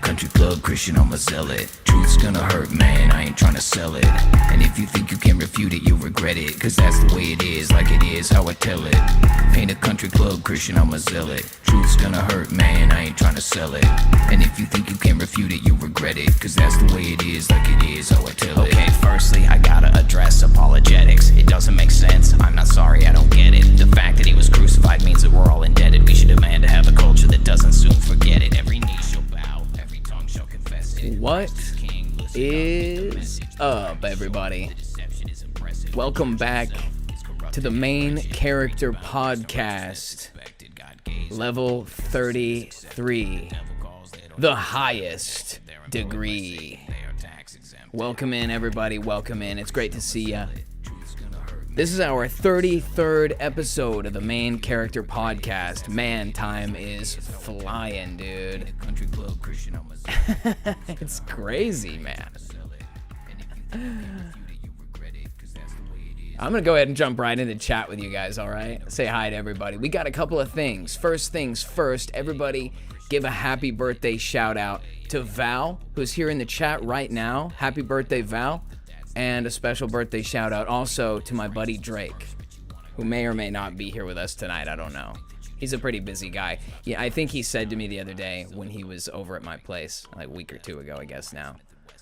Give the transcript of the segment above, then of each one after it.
country club Christian, I'm a zealot. Truth's gonna hurt, man, I ain't trying to sell it. And if you think you can refute it, you'll regret it. Cause that's the way it is, like it is how I tell it. Ain't a country club Christian, I'm a zealot. Truth's gonna hurt, man, I ain't trying to sell it. And if you think you can refute it, you'll regret it. Cause that's the way it is, like it is how I tell it. Okay, firstly, I gotta address apologetics. It doesn't make sense, I'm not sorry, I don't get it. The fact that he was crucified means that we're all indebted. We should demand to have a culture that doesn't soon forget it. Every knee shall bow, every tongue shall confess it. What is up, everybody? Welcome back to the Main Character Podcast, level 33, the highest degree. Welcome in, everybody, welcome in. It's great to see ya. This is our 33rd episode of the Main Character Podcast. Man, time is flying, dude. It's crazy, man. I'm going to go ahead and jump right into chat with you guys, all right? Say hi to everybody. We got a couple of things. First things first, everybody give a happy birthday shout out to Val, who's here in the chat right now. Happy birthday, Val. And a special birthday shout out also to my buddy Drake, who may or may not be here with us tonight. I don't know. He's a pretty busy guy. Yeah, I think he said to me the other day when he was over at my place, like a week or two ago, I guess now.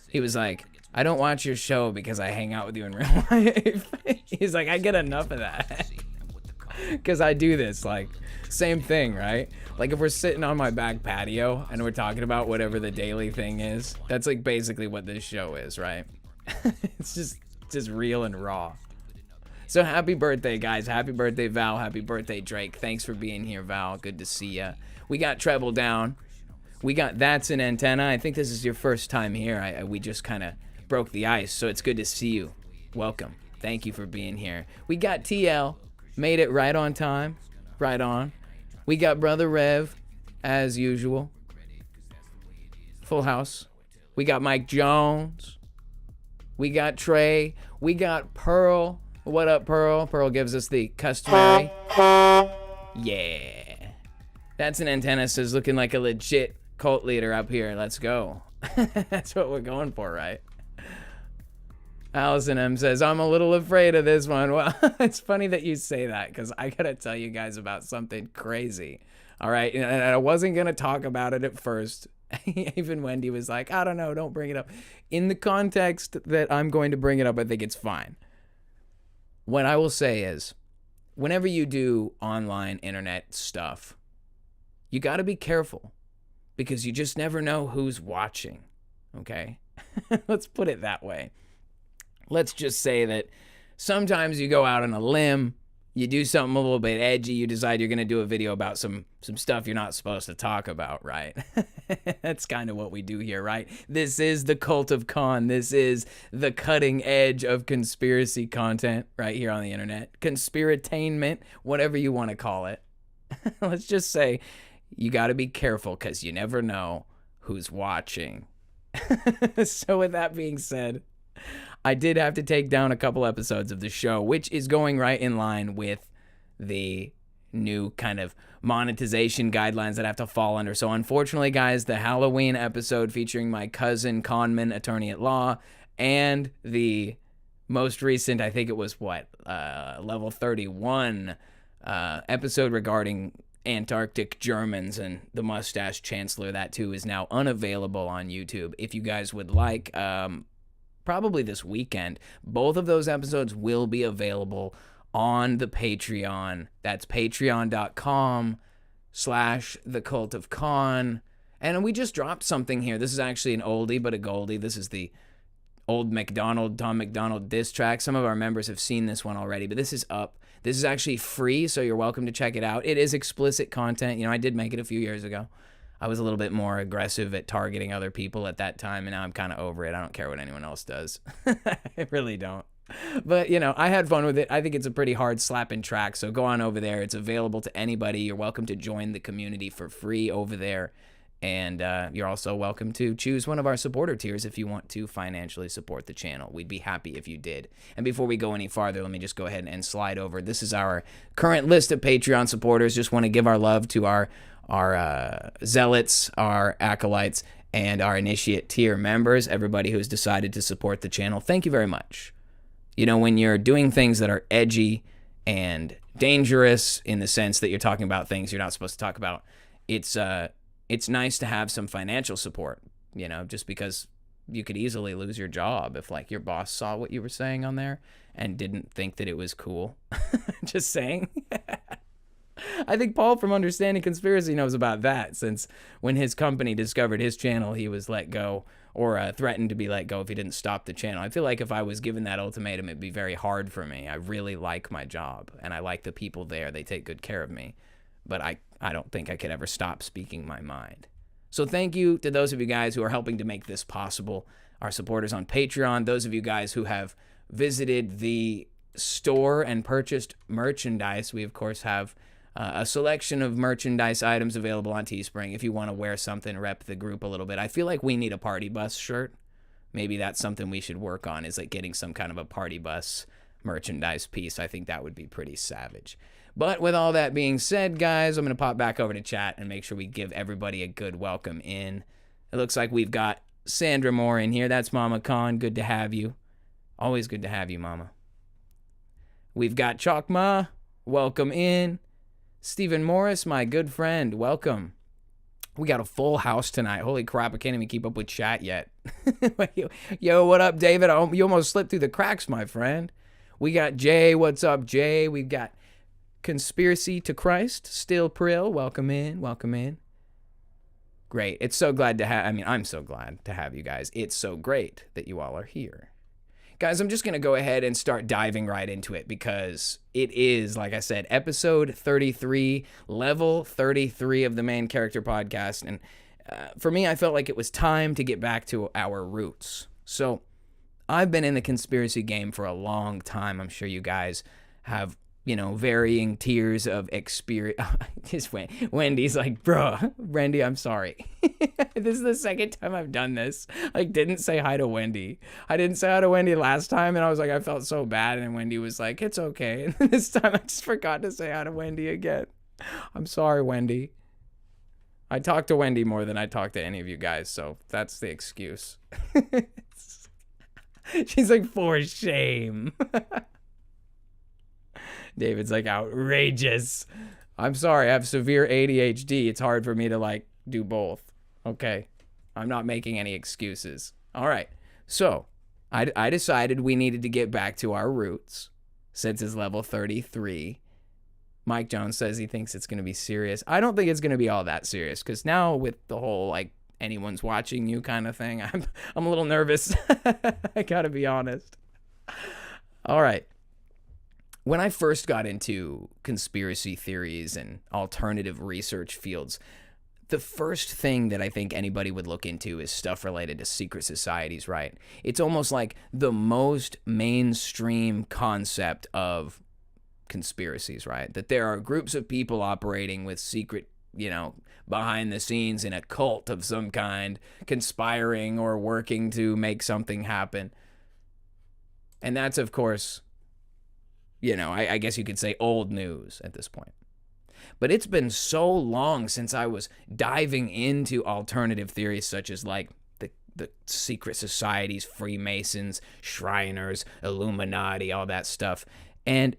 He was like, I don't watch your show because I hang out with you in real life. He's like, I get enough of that. Because I do this, like, same thing, right? Like, if we're sitting on my back patio and we're talking about whatever the daily thing is, that's like basically what this show is, right? It's just real and raw. So happy birthday, guys. Happy birthday, Val. Happy birthday, Drake. Thanks for being here, Val. Good to see ya. We got Treble Down. We got That's an Antenna. I think this is your first time here. We just kind of broke the ice, so it's good to see you. Welcome. Thank you for being here. We got TL. Made it right on time. Right on. We got Brother Rev, as usual. Full house. We got Mike Jones. We got Trey. We got Pearl. What up, Pearl? Pearl gives us the customary. Yeah. That's an Antenna says looking like a legit cult leader up here. Let's go. That's what we're going for, right? Allison M says, I'm a little afraid of this one. Well, it's funny that you say that because I got to tell you guys about something crazy. All right. And I wasn't going to talk about it at first. Even Wendy was like, I don't know, don't bring it up. In the context that I'm going to bring it up, I think it's fine. What I will say is, whenever you do online internet stuff, you got to be careful because you just never know who's watching, okay? Let's put it that way. Let's just say that sometimes you go out on a limb, you do something a little bit edgy, you decide you're going to do a video about some stuff you're not supposed to talk about, right? That's kind of what we do here, right? This is the cult of con. This is the cutting edge of conspiracy content right here on the internet. Conspiratainment, whatever you want to call it. Let's just say you got to be careful because you never know who's watching. So with that being said, I did have to take down a couple episodes of the show, which is going right in line with the new kind of monetization guidelines that I have to fall under. So unfortunately, guys, the Halloween episode featuring my cousin, conman, attorney at law, and the most recent, I think it was level 31 episode regarding Antarctic Germans and the mustache chancellor, that too is now unavailable on YouTube. If you guys would like, probably this weekend, both of those episodes will be available on the Patreon. That's patreon.com/thecultofcon. And we just dropped something here. This is actually an oldie but a goldie. This is the old Tom McDonald diss track. Some of our members have seen this one already, but this is up. This is actually free, so you're welcome to check it out. It is explicit content. You know, I did make it a few years ago. I was a little bit more aggressive at targeting other people at that time, and now I'm kind of over it. I don't care what anyone else does. I really don't. But, you know, I had fun with it. I think it's a pretty hard slapping track, so go on over there. It's available to anybody. You're welcome to join the community for free over there. And you're also welcome to choose one of our supporter tiers if you want to financially support the channel. We'd be happy if you did. And before we go any farther, let me just go ahead and slide over. This is our current list of Patreon supporters. Just want to give our love to our zealots, our acolytes, and our initiate tier members, everybody who's decided to support the channel. Thank you very much. You know, when you're doing things that are edgy and dangerous in the sense that you're talking about things you're not supposed to talk about, it's nice to have some financial support, you know, just because you could easily lose your job if like your boss saw what you were saying on there and didn't think that it was cool. Just saying. I think Paul from Understanding Conspiracy knows about that, since when his company discovered his channel, he was let go, or threatened to be let go if he didn't stop the channel. I feel like if I was given that ultimatum, it'd be very hard for me. I really like my job, and I like the people there. They take good care of me. But I don't think I could ever stop speaking my mind. So thank you to those of you guys who are helping to make this possible. Our supporters on Patreon, those of you guys who have visited the store and purchased merchandise. We, of course, have a selection of merchandise items available on Teespring if you want to wear something, rep the group a little bit. I feel like we need a party bus shirt. Maybe that's something we should work on, is like getting some kind of a party bus merchandise piece. I think that would be pretty savage. But with all that being said, guys, I'm going to pop back over to chat and make sure we give everybody a good welcome in. It looks like we've got Sandra Moore in here. That's Mama Khan. Good to have you. Always good to have you, Mama. We've got Chokma. Welcome in. Stephen Morris, my good friend, welcome. We got a full house tonight. Holy crap, I can't even keep up with chat yet. Yo, what up, David? You almost slipped through the cracks, my friend. We got Jay. What's up, Jay? We've got Conspiracy to Christ. Still Prill. Welcome in. Welcome in. Great. It's so glad to have, I'm so glad to have you guys. It's so great that you all are here. Guys, I'm just going to go ahead and start diving right into it, because it is, like I said, episode 33, level 33 of the Main Character Podcast. And for me, I felt like it was time to get back to our roots. So I've been in the conspiracy game for a long time. I'm sure you guys have, you know, varying tiers of experience. Just Wendy's like, bruh, Randy, I'm sorry. This is the second time I've done this. Like, didn't say hi to Wendy. I didn't say hi to Wendy last time, and I was like, I felt so bad, and Wendy was like, it's okay. And this time I just forgot to say hi to Wendy again. I'm sorry, Wendy. I talk to Wendy more than I talk to any of you guys, so that's the excuse. She's like, for shame. David's like, outrageous. I'm sorry, I have severe ADHD. It's hard for me to like do both. Okay, I'm not making any excuses. All right, so I decided we needed to get back to our roots since it's level 33. Mike Jones says he thinks it's going to be serious. I don't think it's going to be all that serious, because now with the whole like anyone's watching you kind of thing, I'm a little nervous. I gotta be honest. All right. When I first got into conspiracy theories and alternative research fields, the first thing that I think anybody would look into is stuff related to secret societies, right? It's almost like the most mainstream concept of conspiracies, right? That there are groups of people operating with secret, you know, behind the scenes in a cult of some kind, conspiring or working to make something happen. And that's, of course, you know, I guess you could say old news at this point. But it's been so long since I was diving into alternative theories such as like the secret societies, Freemasons, Shriners, Illuminati, all that stuff. And,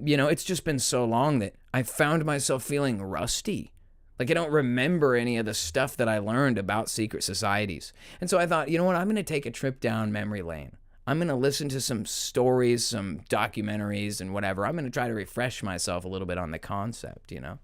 you know, it's just been so long that I found myself feeling rusty. Like I don't remember any of the stuff that I learned about secret societies. And so I thought, you know what, I'm going to take a trip down memory lane. I'm going to listen to some stories, some documentaries and whatever. I'm going to try to refresh myself a little bit on the concept, you know?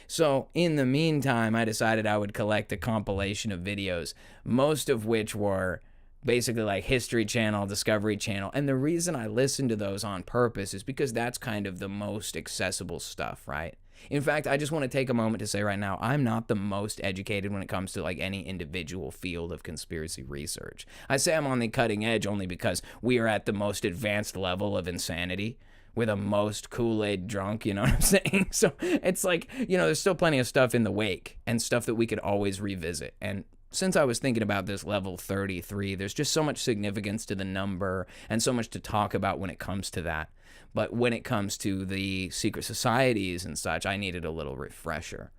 So in the meantime, I decided I would collect a compilation of videos, most of which were basically like History Channel, Discovery Channel. And the reason I listened to those on purpose is because that's kind of the most accessible stuff, right? In fact, I just want to take a moment to say right now, I'm not the most educated when it comes to like any individual field of conspiracy research. I say I'm on the cutting edge only because we are at the most advanced level of insanity. We're the most Kool-Aid drunk, you know what I'm saying? So it's like, you know, there's still plenty of stuff in the wake and stuff that we could always revisit. And since I was thinking about this level 33, there's just so much significance to the number and so much to talk about when it comes to that. But when it comes to the secret societies and such, I needed a little refresher.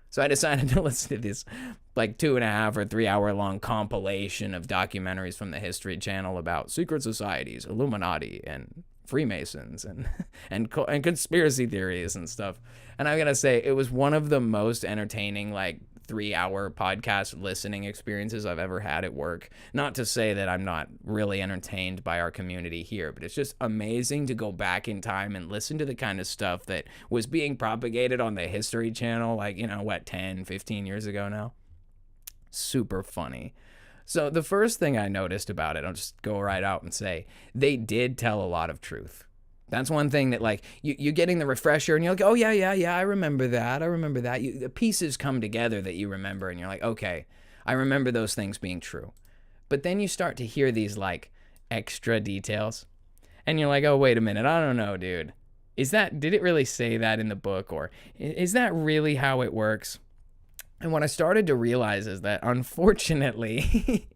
So I decided to listen to this like 2.5 or 3 hour long compilation of documentaries from the History Channel about secret societies, Illuminati, and Freemasons, and conspiracy theories and stuff. And I gotta say, it was one of the most entertaining, like, 3-hour podcast listening experiences I've ever had at work. Not to say that I'm not really entertained by our community here, but it's just amazing to go back in time and listen to the kind of stuff that was being propagated on the History Channel, like, 10, 15 years ago now. Super funny. So the first thing I noticed about it, I'll just go right out and say, they did tell a lot of truth. That's one thing that, like, you're getting the refresher and you're like, oh, yeah, I remember that. The pieces come together that you remember and you're like, okay, I remember those things being true. But then you start to hear these, like, extra details and you're like, oh, wait a minute, I don't know, dude. Did it really say that in the book, or is that really how it works? And what I started to realize is that, unfortunately,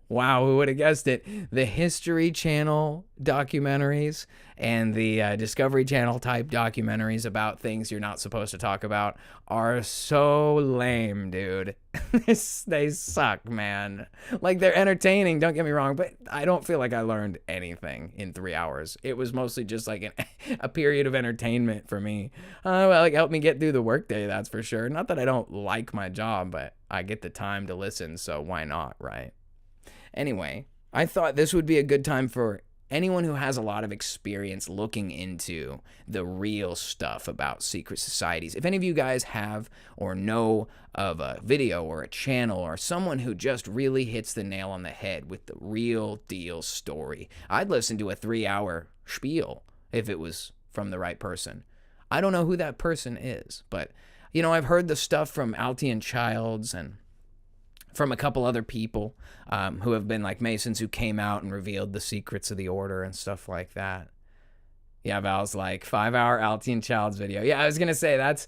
wow, who would have guessed it? The History Channel documentaries and the Discovery Channel type documentaries about things you're not supposed to talk about are so lame, dude. They suck, man. Like, they're entertaining, don't get me wrong, but I don't feel like I learned anything in 3 hours. It was mostly just like a period of entertainment for me. Well, it helped me get through the workday, that's for sure. Not that I don't like my job, but I get the time to listen, so why not, right? Anyway, I thought this would be a good time for anyone who has a lot of experience looking into the real stuff about secret societies. If any of you guys have or know of a video or a channel or someone who just really hits the nail on the head with the real deal story, I'd listen to a 3-hour spiel if it was from the right person. I don't know who that person is, but, I've heard the stuff from Altian Childs and from a couple other people who have been like Masons who came out and revealed the secrets of the order and stuff like that. Yeah, Val's like 5-hour Altian Childs video. Yeah, I was going to say that's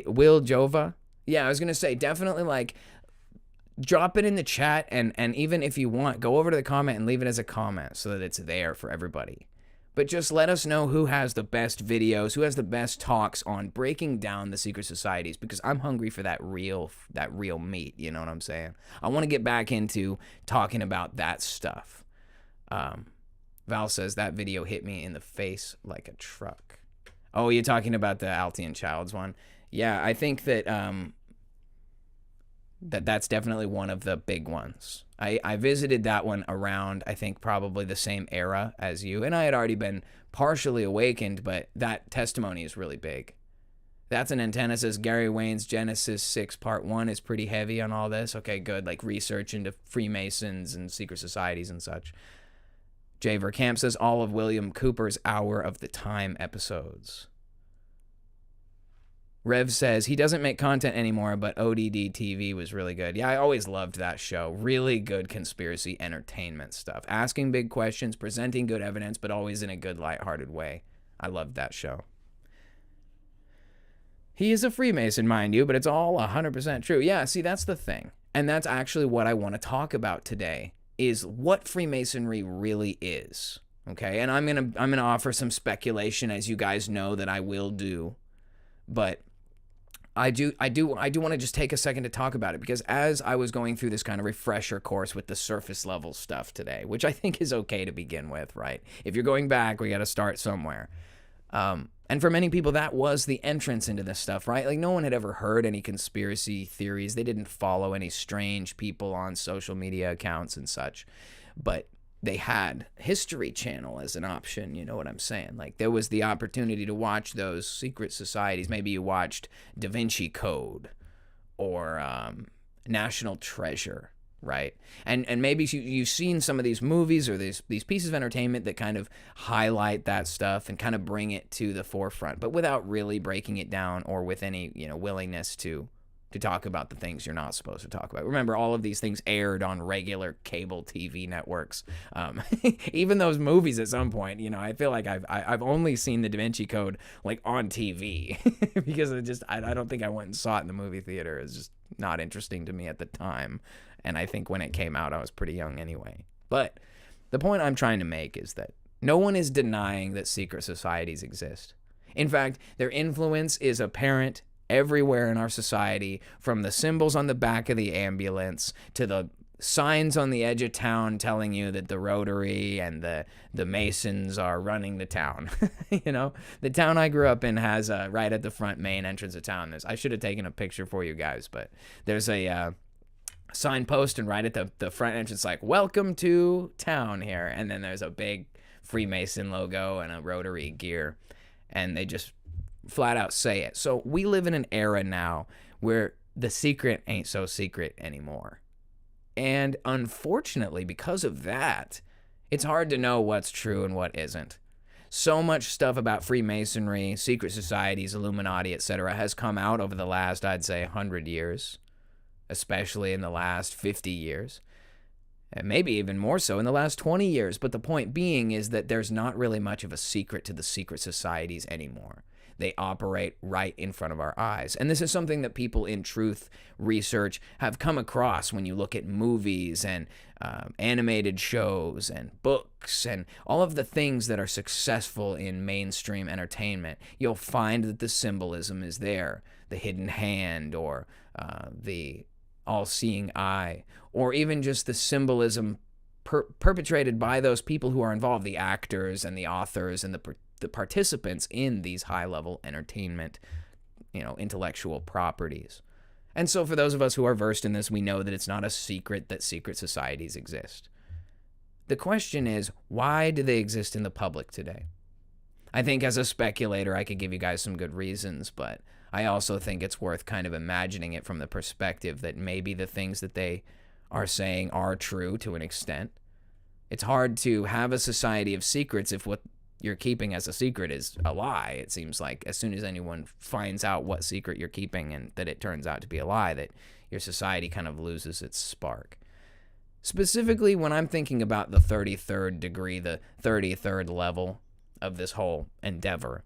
Will Jova. Yeah, I was going to say definitely, like, drop it in the chat, and even if you want, go over to the comment and leave it as a comment so that it's there for everybody. But just let us know who has the best videos, who has the best talks on breaking down the secret societies, because I'm hungry for that real meat, you know what I'm saying? I want to get back into talking about that stuff. Val says that video hit me in the face like a truck. Oh, you're talking about the Altian Childs one? Yeah, I think that that's definitely one of the big ones. I visited that one around, I think, probably the same era as you, and I had already been partially awakened, but that testimony is really big. That's an antenna, says Gary Wayne's Genesis 6 Part 1 is pretty heavy on all this. Okay, good, like research into Freemasons and secret societies and such. Jay Verkamp says all of William Cooper's Hour of the Time episodes. Rev says he doesn't make content anymore, but ODD TV was really good. Yeah, I always loved that show. Really good conspiracy entertainment stuff. Asking big questions, presenting good evidence, but always in a good, lighthearted way. I loved that show. He is a Freemason, mind you, but it's all 100% true. Yeah, see, that's the thing. And that's actually what I want to talk about today, is what Freemasonry really is. Okay, and I'm gonna offer some speculation, as you guys know that I will do. But I do want to just take a second to talk about it, because as I was going through this kind of refresher course with the surface level stuff today, which I think is okay to begin with, right? If you're going back, we got to start somewhere. And for many people, that was the entrance into this stuff, right? Like, no one had ever heard any conspiracy theories. They didn't follow any strange people on social media accounts and such. But they had History Channel as an option, you know what I'm saying? Like, there was the opportunity to watch those secret societies. Maybe you watched Da Vinci Code or National Treasure, right? And maybe you've seen some of these movies or these pieces of entertainment that kind of highlight that stuff and kind of bring it to the forefront, but without really breaking it down or with any, willingness to talk about the things you're not supposed to talk about. Remember, all of these things aired on regular cable TV networks. Even those movies at some point, I feel like I've only seen the Da Vinci Code like on TV because I don't think I went and saw it in the movie theater. It was just not interesting to me at the time. And I think when it came out, I was pretty young anyway. But the point I'm trying to make is that no one is denying that secret societies exist. In fact, their influence is apparent everywhere in our society, from the symbols on the back of the ambulance to the signs on the edge of town telling you that the Rotary and the Masons are running the town. You know, the town I grew up in has right at the front main entrance of town. I should have taken a picture for you guys, but there's a signpost, and right at the front entrance, like, welcome to town here. And then there's a big Freemason logo and a Rotary gear, and they just flat out say it. So we live in an era now where the secret ain't so secret anymore. And unfortunately, because of that, it's hard to know what's true and what isn't. So much stuff about Freemasonry, secret societies, Illuminati, etc. has come out over the last, I'd say, 100 years, especially in the last 50 years, and maybe even more so in the last 20 years. But the point being is that there's not really much of a secret to the secret societies anymore. They operate right in front of our eyes. And this is something that people in truth research have come across when you look at movies and animated shows and books and all of the things that are successful in mainstream entertainment. You'll find that the symbolism is there. The hidden hand, or the all-seeing eye, or even just the symbolism perpetrated by those people who are involved, the actors and the authors and the participants in these high-level entertainment, intellectual properties. And so for those of us who are versed in this, we know that it's not a secret that secret societies exist. The question is, why do they exist in the public today? I think as a speculator, I could give you guys some good reasons, but I also think it's worth kind of imagining it from the perspective that maybe the things that they are saying are true to an extent. It's hard to have a society of secrets if what you're keeping as a secret is a lie. It seems like as soon as anyone finds out what secret you're keeping and that it turns out to be a lie, that your society kind of loses its spark. Specifically, when I'm thinking about the 33rd degree, the 33rd level of this whole endeavor,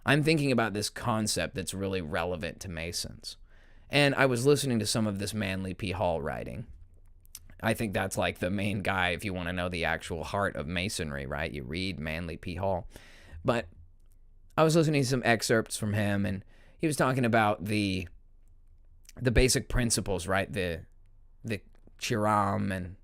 I'm thinking about this concept that's really relevant to Masons. And I was listening to some of this Manly P. Hall writing. I think that's like the main guy if you want to know the actual heart of Masonry, right? You read Manly P. Hall. But I was listening to some excerpts from him, and he was talking about the basic principles, right? The Chiram and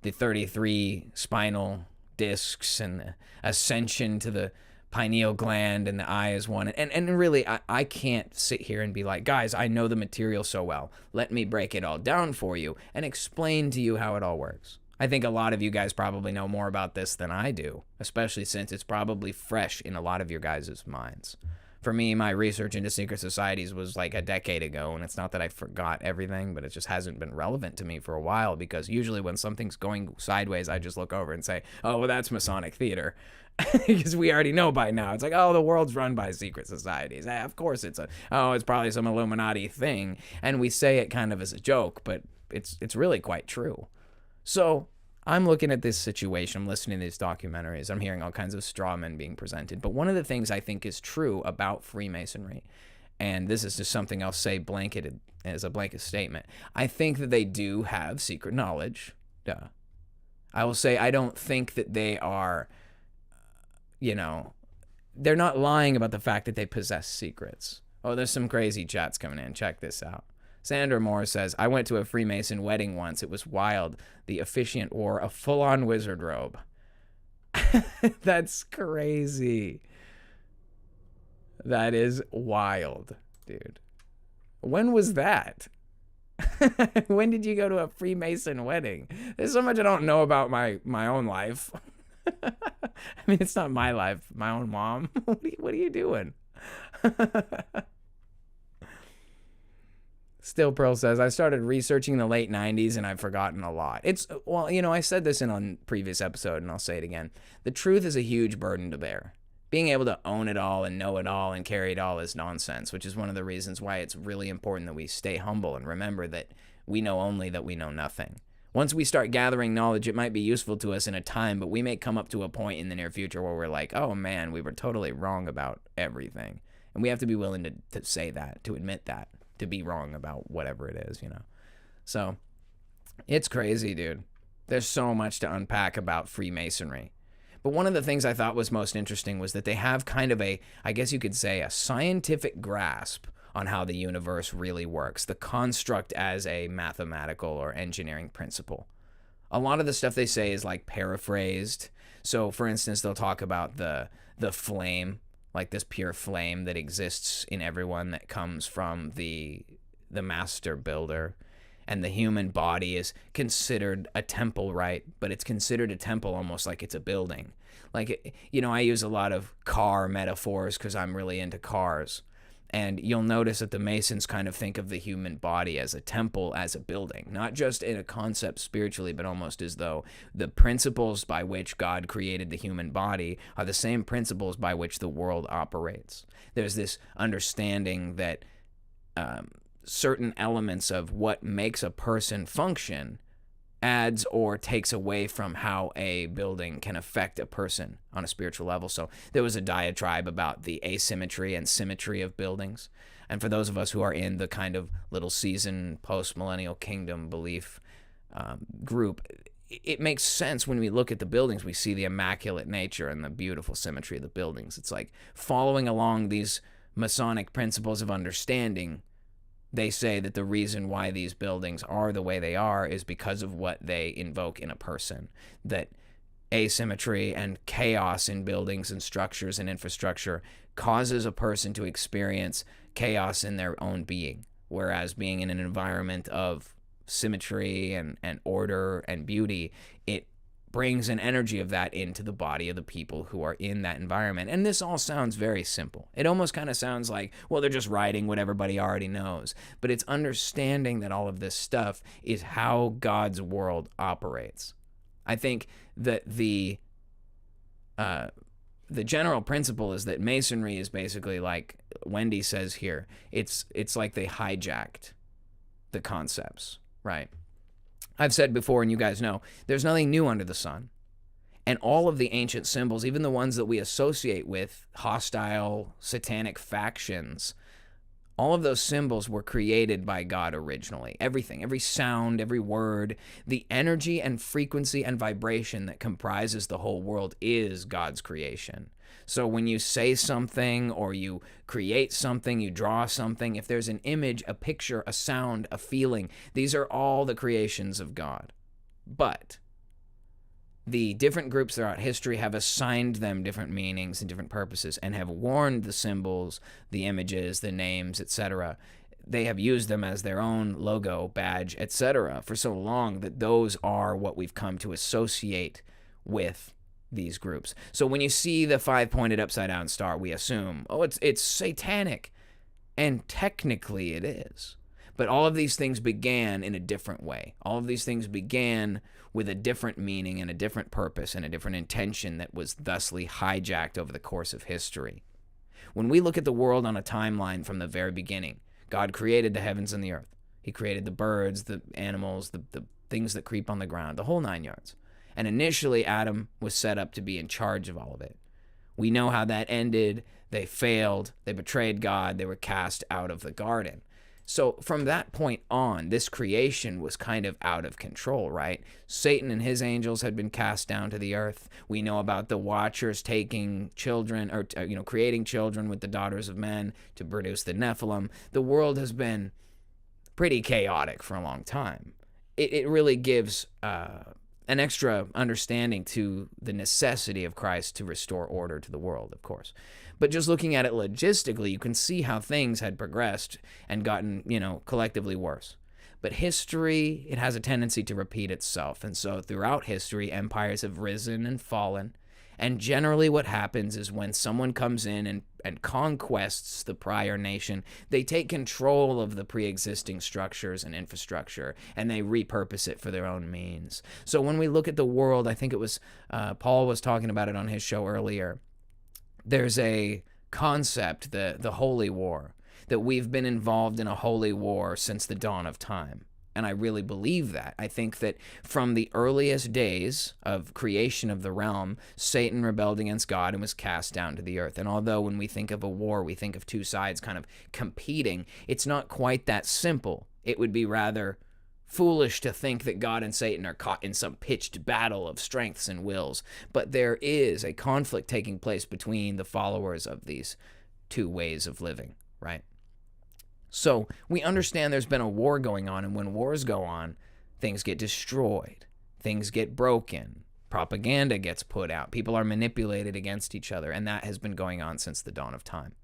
the 33 spinal discs and the ascension to the pineal gland, and the eye is one. And really, I can't sit here and be like, guys, I know the material so well. Let me break it all down for you and explain to you how it all works. I think a lot of you guys probably know more about this than I do, especially since it's probably fresh in a lot of your guys' minds. For me, my research into secret societies was like a decade ago, and it's not that I forgot everything, but it just hasn't been relevant to me for a while, because usually when something's going sideways, I just look over and say, oh, well, that's Masonic theater. Because we already know by now. It's like, oh, the world's run by secret societies. Of course it's probably some Illuminati thing. And we say it kind of as a joke, but it's really quite true. So I'm looking at this situation, I'm listening to these documentaries, I'm hearing all kinds of straw men being presented. But one of the things I think is true about Freemasonry, and this is just something I'll say blanketed as a blanket statement, I think that they do have secret knowledge. Duh. I will say I don't think that they are, they're not lying about the fact that they possess secrets. Oh, there's some crazy chats coming in. Check this out. Sandra Moore says, I went to a Freemason wedding once. It was wild. The officiant wore a full-on wizard robe. That's crazy. That is wild, dude. When was that? When did you go to a Freemason wedding? There's so much I don't know about my own life. I mean, it's not my life, my own mom. What are you doing? Still Pearl says, I started researching in the late 90s and I've forgotten a lot. I said this in a previous episode and I'll say it again. The truth is a huge burden to bear. Being able to own it all and know it all and carry it all is nonsense, which is one of the reasons why it's really important that we stay humble and remember that we know only that we know nothing. Once we start gathering knowledge, it might be useful to us in a time, but we may come up to a point in the near future where we're like, oh man, we were totally wrong about everything. And we have to be willing to say that, to admit that, to be wrong about whatever it is, So, it's crazy, dude. There's so much to unpack about Freemasonry. But one of the things I thought was most interesting was that they have kind of I guess you could say, a scientific grasp on how the universe really works, the construct as a mathematical or engineering principle. A lot of the stuff they say is like paraphrased. So for instance, they'll talk about the flame, like this pure flame that exists in everyone that comes from the master builder. And the human body is considered a temple, right? But it's considered a temple almost like it's a building. Like, you know, I use a lot of car metaphors because I'm really into cars. And you'll notice that the Masons kind of think of the human body as a temple, as a building, not just in a concept spiritually, but almost as though the principles by which God created the human body are the same principles by which the world operates. There's this understanding that certain elements of what makes a person function adds or takes away from how a building can affect a person on a spiritual level. So there was a diatribe about the asymmetry and symmetry of buildings. And for those of us who are in the kind of little season post-millennial kingdom belief group, it makes sense when we look at the buildings. We see the immaculate nature and the beautiful symmetry of the buildings. It's like following along these Masonic principles of understanding. They say that the reason why these buildings are the way they are is because of what they invoke in a person. That asymmetry and chaos in buildings and structures and infrastructure causes a person to experience chaos in their own being, whereas being in an environment of symmetry and order and beauty, it brings an energy of that into the body of the people who are in that environment. And this all sounds very simple. It almost kind of sounds like, well, they're just writing what everybody already knows. But it's understanding that all of this stuff is how God's world operates. I think that the general principle is that Masonry is basically like Wendy says here. It's like they hijacked the concepts, right? I've said before, and you guys know, there's nothing new under the sun. And all of the ancient symbols, even the ones that we associate with hostile, satanic factions, all of those symbols were created by God originally. Everything, every sound, every word, the energy and frequency and vibration that comprises the whole world is God's creation. So when you say something or you create something, you draw something, if there's an image, a picture, a sound, a feeling, these are all the creations of God. But the different groups throughout history have assigned them different meanings and different purposes and have worn the symbols, the images, the names, etc. They have used them as their own logo, badge, etc. for so long that those are what we've come to associate with these groups. So when you see the 5-pointed upside down star, we assume, oh, it's satanic. And technically it is. But all of these things began in a different way. All of these things began with a different meaning and a different purpose and a different intention that was thusly hijacked over the course of history. When we look at the world on a timeline from the very beginning, God created the heavens and the earth. He created the birds, the animals, the things that creep on the ground, the whole 9 yards. And initially, Adam was set up to be in charge of all of it. We know how that ended. They failed. They betrayed God. They were cast out of the garden. So from that point on, this creation was kind of out of control, right? Satan and his angels had been cast down to the earth. We know about the Watchers taking children, or creating children with the daughters of men to produce the Nephilim. The world has been pretty chaotic for a long time. It really gives an extra understanding to the necessity of Christ to restore order to the world, of course. But just looking at it logistically, you can see how things had progressed and gotten, collectively worse. But history, it has a tendency to repeat itself. And so throughout history, empires have risen and fallen. And generally what happens is when someone comes in and conquests the prior nation, they take control of the pre-existing structures and infrastructure, and they repurpose it for their own means. So when we look at the world, I think it was Paul was talking about it on his show earlier, there's a concept, the holy war, that we've been involved in a holy war since the dawn of time. And I really believe that. I think that from the earliest days of creation of the realm, Satan rebelled against God and was cast down to the earth. And although when we think of a war, we think of two sides kind of competing, it's not quite that simple. It would be rather foolish to think that God and Satan are caught in some pitched battle of strengths and wills. But there is a conflict taking place between the followers of these two ways of living, right? So we understand there's been a war going on, and when wars go on, things get destroyed, things get broken, propaganda gets put out, people are manipulated against each other, and that has been going on since the dawn of time.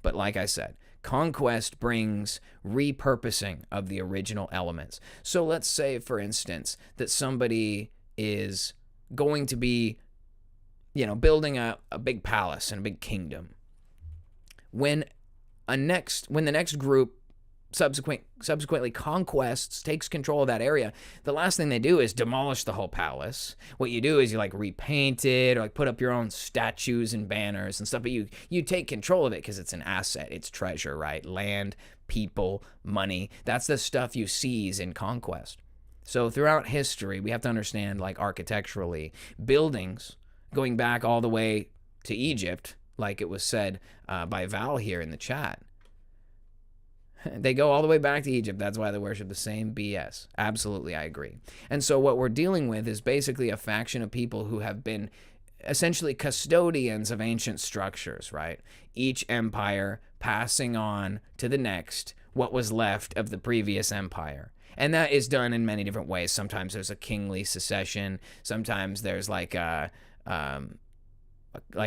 But like I said, conquest brings repurposing of the original elements. So let's say, for instance, that somebody is going to be, building a big palace and a big kingdom. When the next group subsequently conquests, takes control of that area, the last thing they do is demolish the whole palace. What you do is you repaint it, or put up your own statues and banners and stuff, but you take control of it because it's an asset, it's treasure, right? Land, people, money, that's the stuff you seize in conquest. So throughout history, we have to understand, architecturally, buildings going back all the way to Egypt, like it was said by Val here in the chat. They go all the way back to Egypt. That's why they worship the same BS. Absolutely, I agree. And so what we're dealing with is basically a faction of people who have been essentially custodians of ancient structures, right? Each empire passing on to the next what was left of the previous empire. And that is done in many different ways. Sometimes there's a kingly succession. Sometimes there's like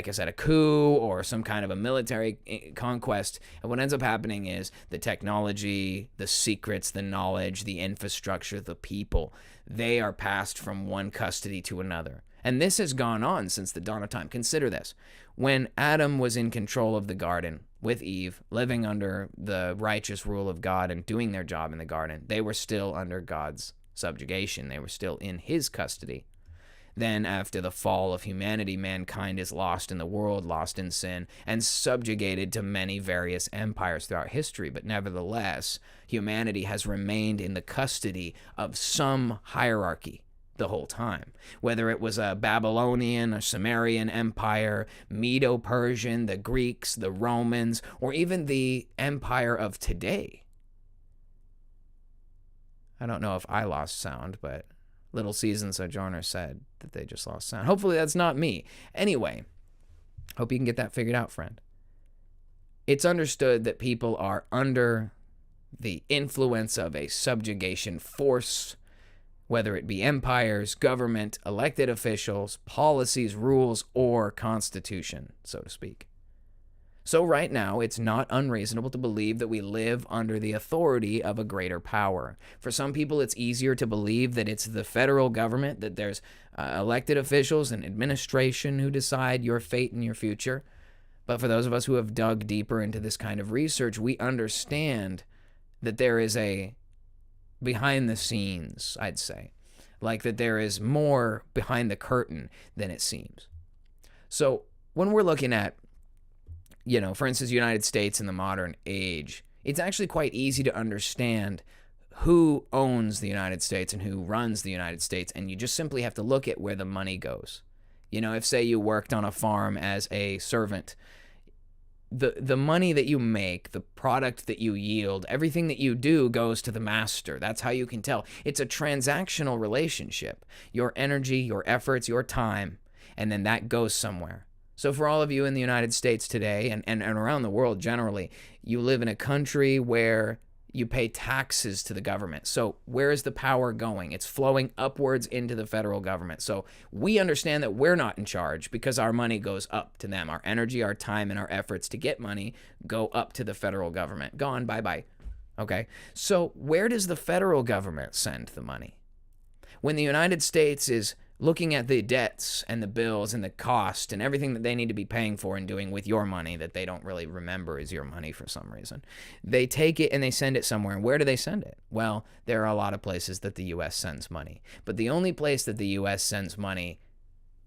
I said, a coup or some kind of a military conquest. And what ends up happening is the technology, the secrets, the knowledge, the infrastructure, the people, they are passed from one custody to another. And this has gone on since the dawn of time. Consider this. When Adam was in control of the garden with Eve, living under the righteous rule of God and doing their job in the garden, they were still under God's subjugation. They were still in his custody. Then after the fall of humanity, mankind is lost in the world, lost in sin, and subjugated to many various empires throughout history. But nevertheless, humanity has remained in the custody of some hierarchy the whole time. Whether it was a Babylonian, a Sumerian empire, Medo-Persian, the Greeks, the Romans, or even the empire of today. I don't know if I lost sound, but Little Seasoned Sojourner said that they just lost sound. Hopefully that's not me. Anyway, hope you can get that figured out, friend. It's understood that people are under the influence of a subjugation force, whether it be empires, government, elected officials, policies, rules, or constitution, so to speak. So right now, it's not unreasonable to believe that we live under the authority of a greater power. For some people, it's easier to believe that it's the federal government, that there's elected officials and administration who decide your fate and your future. But for those of us who have dug deeper into this kind of research, we understand that there is a behind the scenes, I'd say, like that there is more behind the curtain than it seems. So when we're looking at, for instance, United States in the modern age, it's actually quite easy to understand who owns the United States and who runs the United States, and you just simply have to look at where the money goes. If, say, you worked on a farm as a servant, the money that you make, the product that you yield, everything that you do goes to the master. That's how you can tell. It's a transactional relationship. Your energy, your efforts, your time, and then that goes somewhere. So for all of you in the United States today and around the world generally, you live in a country where you pay taxes to the government. So where is the power going? It's flowing upwards into the federal government. So we understand that we're not in charge because our money goes up to them. Our energy, our time, and our efforts to get money go up to the federal government. Gone, bye-bye. Okay? So where does the federal government send the money? When the United States is looking at the debts and the bills and the cost and everything that they need to be paying for and doing with your money that they don't really remember is your money for some reason. They take it and they send it somewhere. And where do they send it? Well, there are a lot of places that the U.S. sends money. But the only place that the U.S. sends money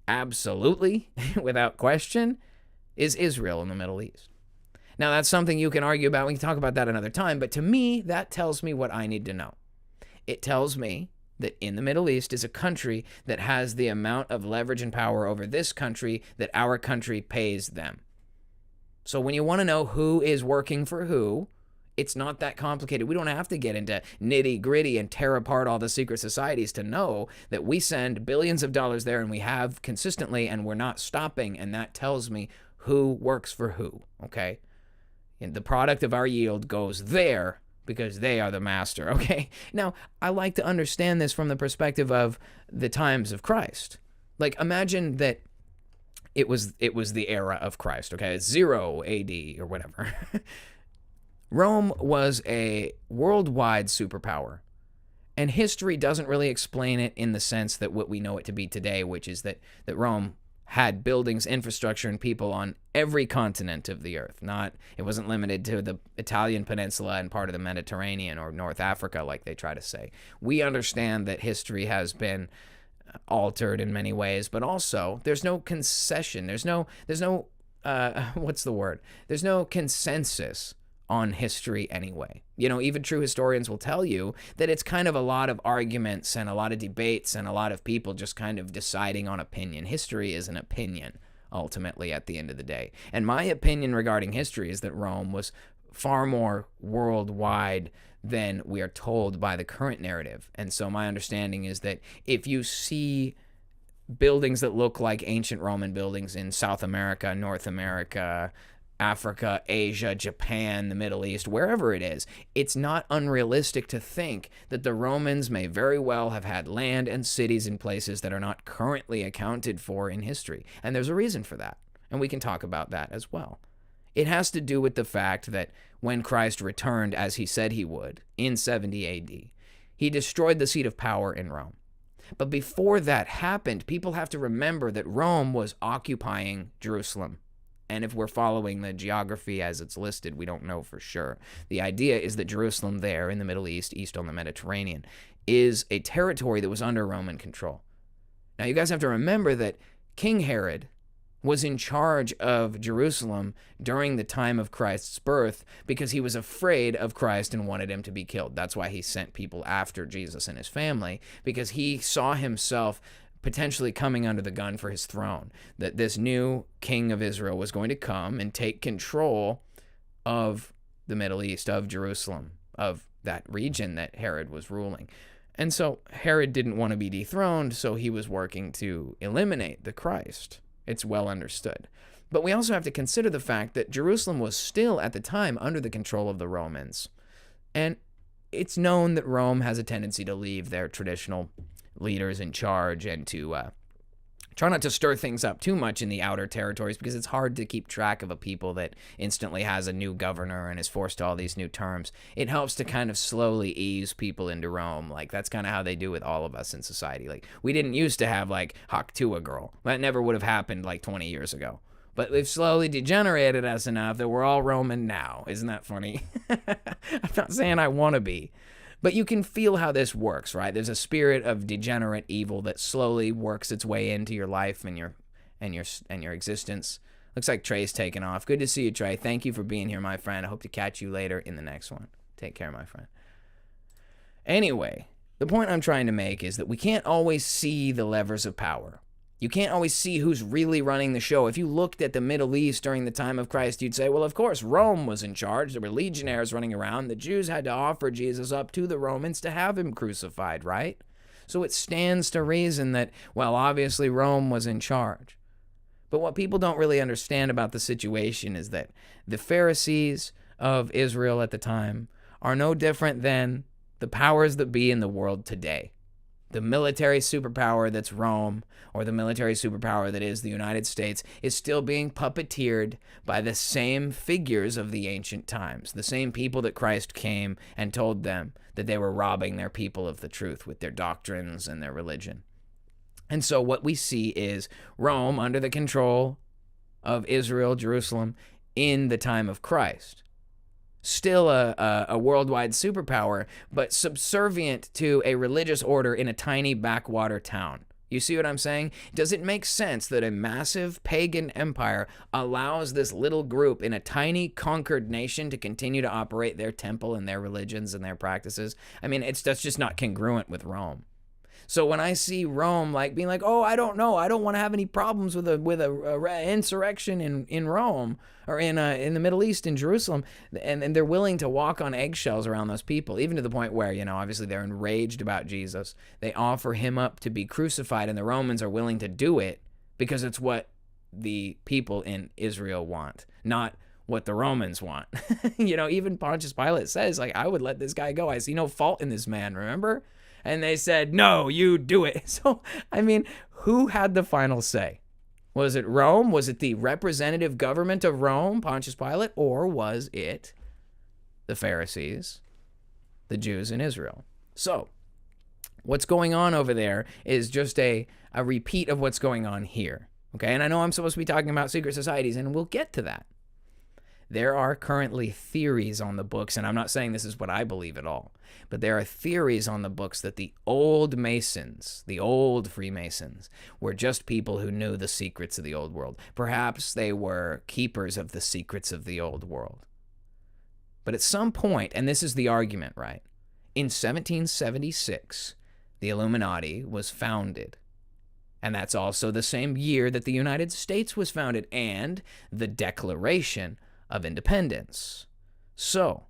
absolutely, without question, is Israel in the Middle East. Now, that's something you can argue about. We can talk about that another time. But to me, that tells me what I need to know. It tells me that in the Middle East is a country that has the amount of leverage and power over this country that our country pays them. So when you want to know who is working for who, it's not that complicated. We don't have to get into nitty-gritty and tear apart all the secret societies to know that we send billions of dollars there, and we have consistently, and we're not stopping, and that tells me who works for who, okay? And the product of our yield goes there because they are the master, okay? Now, I like to understand this from the perspective of the times of Christ. Like, imagine that it was the era of Christ, okay? It's 0 AD or whatever. Rome was a worldwide superpower. And history doesn't really explain it in the sense that what we know it to be today, which is that Rome had buildings, infrastructure, and people on every continent of the earth. It wasn't limited to the Italian peninsula and part of the Mediterranean or North Africa, like they try to say. We understand that history has been altered in many ways, but also there's no concession. There's no what's the word? There's no consensus on history anyway. You know, even true historians will tell you that it's kind of a lot of arguments and a lot of debates and a lot of people just kind of deciding on opinion. History is an opinion, ultimately, at the end of the day. And my opinion regarding history is that Rome was far more worldwide than we are told by the current narrative. And so my understanding is that if you see buildings that look like ancient Roman buildings in South America, North America, Africa, Asia, Japan, the Middle East, wherever it is, it's not unrealistic to think that the Romans may very well have had land and cities in places that are not currently accounted for in history. And there's a reason for that. And we can talk about that as well. It has to do with the fact that when Christ returned, as he said he would, in 70 AD, he destroyed the seat of power in Rome. But before that happened, people have to remember that Rome was occupying Jerusalem. And if we're following the geography as it's listed, we don't know for sure. The idea is that Jerusalem there in the Middle East, east on the Mediterranean, is a territory that was under Roman control. Now, you guys have to remember that King Herod was in charge of Jerusalem during the time of Christ's birth because he was afraid of Christ and wanted him to be killed. That's why he sent people after Jesus and his family, because he saw himself potentially coming under the gun for his throne, that this new king of Israel was going to come and take control of the Middle East, of Jerusalem, of that region that Herod was ruling. And so Herod didn't want to be dethroned, so he was working to eliminate the Christ. It's well understood. But we also have to consider the fact that Jerusalem was still at the time under the control of the Romans. And it's known that Rome has a tendency to leave their traditional leaders in charge and to try not to stir things up too much in the outer territories, because it's hard to keep track of a people that instantly has a new governor and is forced to all these new terms. It helps to kind of slowly ease people into Rome. Like, that's kind of how they do with all of us in society. Like, we didn't used to have, like, Haktua girl. That never would have happened, like, 20 years ago. But they've slowly degenerated us enough that we're all Roman now. Isn't that funny? I'm not saying I want to be. But you can feel how this works, right? There's a spirit of degenerate evil that slowly works its way into your life and your existence. Looks like Trey's taking off. Good to see you, Trey. Thank you for being here, my friend. I hope to catch you later in the next one. Take care, my friend. Anyway, the point I'm trying to make is that we can't always see the levers of power. You can't always see who's really running the show. If you looked at the Middle East during the time of Christ, you'd say, well, of course, Rome was in charge. There were legionnaires running around. The Jews had to offer Jesus up to the Romans to have him crucified, right? So it stands to reason that, well, obviously Rome was in charge. But what people don't really understand about the situation is that the Pharisees of Israel at the time are no different than the powers that be in the world today. The military superpower that's Rome, or the military superpower that is the United States, is still being puppeteered by the same figures of the ancient times, the same people that Christ came and told them that they were robbing their people of the truth with their doctrines and their religion. And so what we see is Rome under the control of Israel, Jerusalem, in the time of Christ. Still a worldwide superpower, but subservient to a religious order in a tiny backwater town. You see what I'm saying? Does it make sense that a massive pagan empire allows this little group in a tiny conquered nation to continue to operate their temple and their religions and their practices? I mean, that's just not congruent with Rome. So when I see Rome like being like, oh, I don't know, I don't want to have any problems with a insurrection in Rome or in the Middle East in Jerusalem, and they're willing to walk on eggshells around those people, even to the point where, obviously they're enraged about Jesus. They offer him up to be crucified, and the Romans are willing to do it because it's what the people in Israel want, not what the Romans want. Even Pontius Pilate says, like, I would let this guy go. I see no fault in this man, remember? And they said, no, you do it. So, I mean, who had the final say? Was it Rome? Was it the representative government of Rome, Pontius Pilate? Or was it the Pharisees, the Jews in Israel? So, what's going on over there is just a repeat of what's going on here. Okay, and I know I'm supposed to be talking about secret societies, and we'll get to that. There are currently theories on the books, and I'm not saying this is what I believe at all, but there are theories on the books that the old Masons, the old Freemasons, were just people who knew the secrets of the old world. Perhaps they were keepers of the secrets of the old world. But at some point, and this is the argument, right? In 1776, the Illuminati was founded. And that's also the same year that the United States was founded and the Declaration of Independence. So,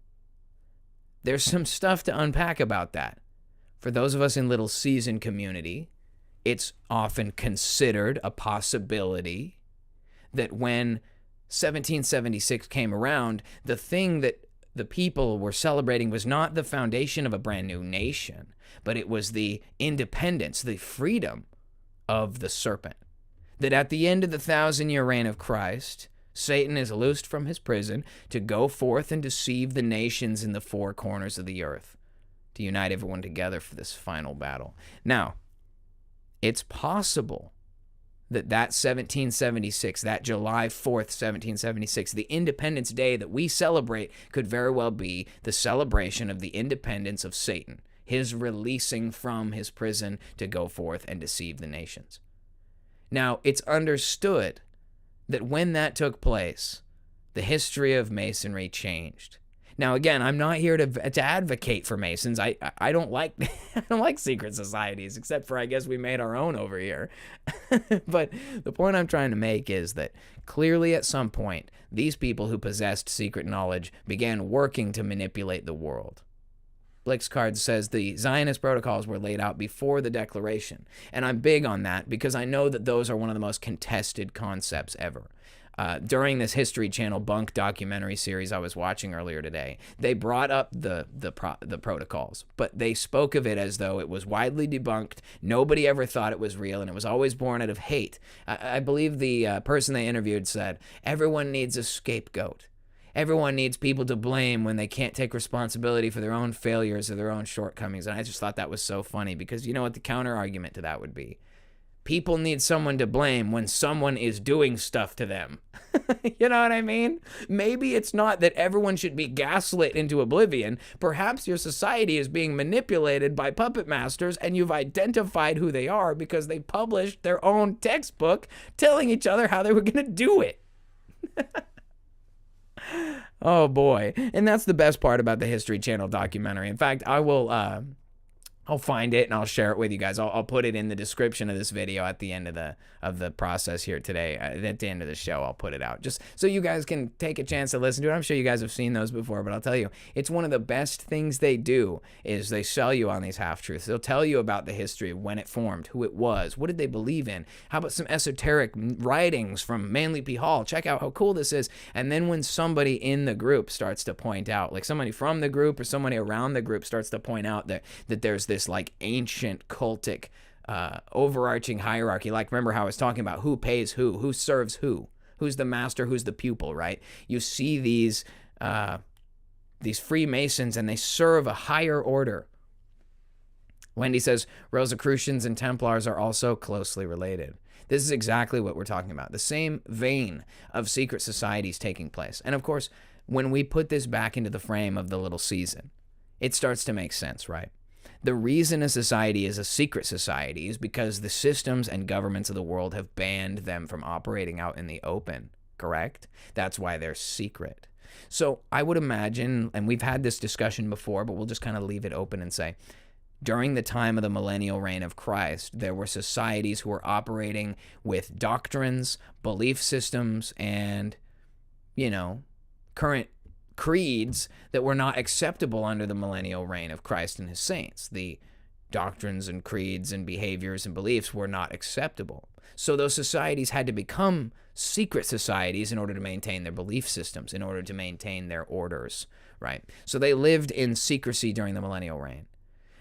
there's some stuff to unpack about that. For those of us in Little Season community, it's often considered a possibility that when 1776 came around, the thing that the people were celebrating was not the foundation of a brand new nation, but it was the independence, the freedom of the serpent. That at the end of the 1,000-year reign of Christ, Satan is loosed from his prison to go forth and deceive the nations in the four corners of the earth, to unite everyone together for this final battle. Now, it's possible that 1776, that July 4th, 1776, the Independence Day that we celebrate could very well be the celebration of the independence of Satan, his releasing from his prison to go forth and deceive the nations. Now, it's understood that when that took place, the history of Masonry changed. Now, again, I'm not here to advocate for Masons. I don't like I don't like secret societies, except for I guess we made our own over here. But the point I'm trying to make is that clearly at some point, these people who possessed secret knowledge began working to manipulate the world. Blixcard says the Zionist protocols were laid out before the Declaration. And I'm big on that because I know that those are one of the most contested concepts ever. During this History Channel bunk documentary series I was watching earlier today, they brought up the protocols, but they spoke of it as though it was widely debunked. Nobody ever thought it was real, and it was always born out of hate. I believe the person they interviewed said, everyone needs a scapegoat. Everyone needs people to blame when they can't take responsibility for their own failures or their own shortcomings. And I just thought that was so funny because you know what the counter argument to that would be? People need someone to blame when someone is doing stuff to them. You know what I mean? Maybe it's not that everyone should be gaslit into oblivion. Perhaps your society is being manipulated by puppet masters and you've identified who they are because they published their own textbook telling each other how they were going to do it. Oh boy. And that's the best part about the History Channel documentary. In fact, I'll find it and I'll share it with you guys. I'll put it in the description of this video at the end of the process here today. At the end of the show, I'll put it out just so you guys can take a chance to listen to it. I'm sure you guys have seen those before, but I'll tell you, it's one of the best things they do is they sell you on these half-truths. They'll tell you about the history of when it formed, who it was, what did they believe in, how about some esoteric writings from Manly P. Hall. Check out how cool this is. And then when somebody in the group starts to point out, like somebody from the group or somebody around the group starts to point out that there's this like ancient cultic overarching hierarchy. Like, remember how I was talking about who pays who serves who's the master, who's the pupil, right? You see these Freemasons and they serve a higher order. Wendy says Rosicrucians and Templars are also closely related. This is exactly what we're talking about. The same vein of secret societies taking place. And of course, when we put this back into the frame of the Little Season, it starts to make sense, right? The reason a society is a secret society is because the systems and governments of the world have banned them from operating out in the open, correct? That's why they're secret. So I would imagine, and we've had this discussion before, but we'll just kind of leave it open and say, during the time of the millennial reign of Christ, there were societies who were operating with doctrines, belief systems, and, current creeds that were not acceptable under the millennial reign of Christ and his saints. The doctrines and creeds and behaviors and beliefs were not acceptable. So those societies had to become secret societies in order to maintain their belief systems, in order to maintain their orders, right? So they lived in secrecy during the millennial reign.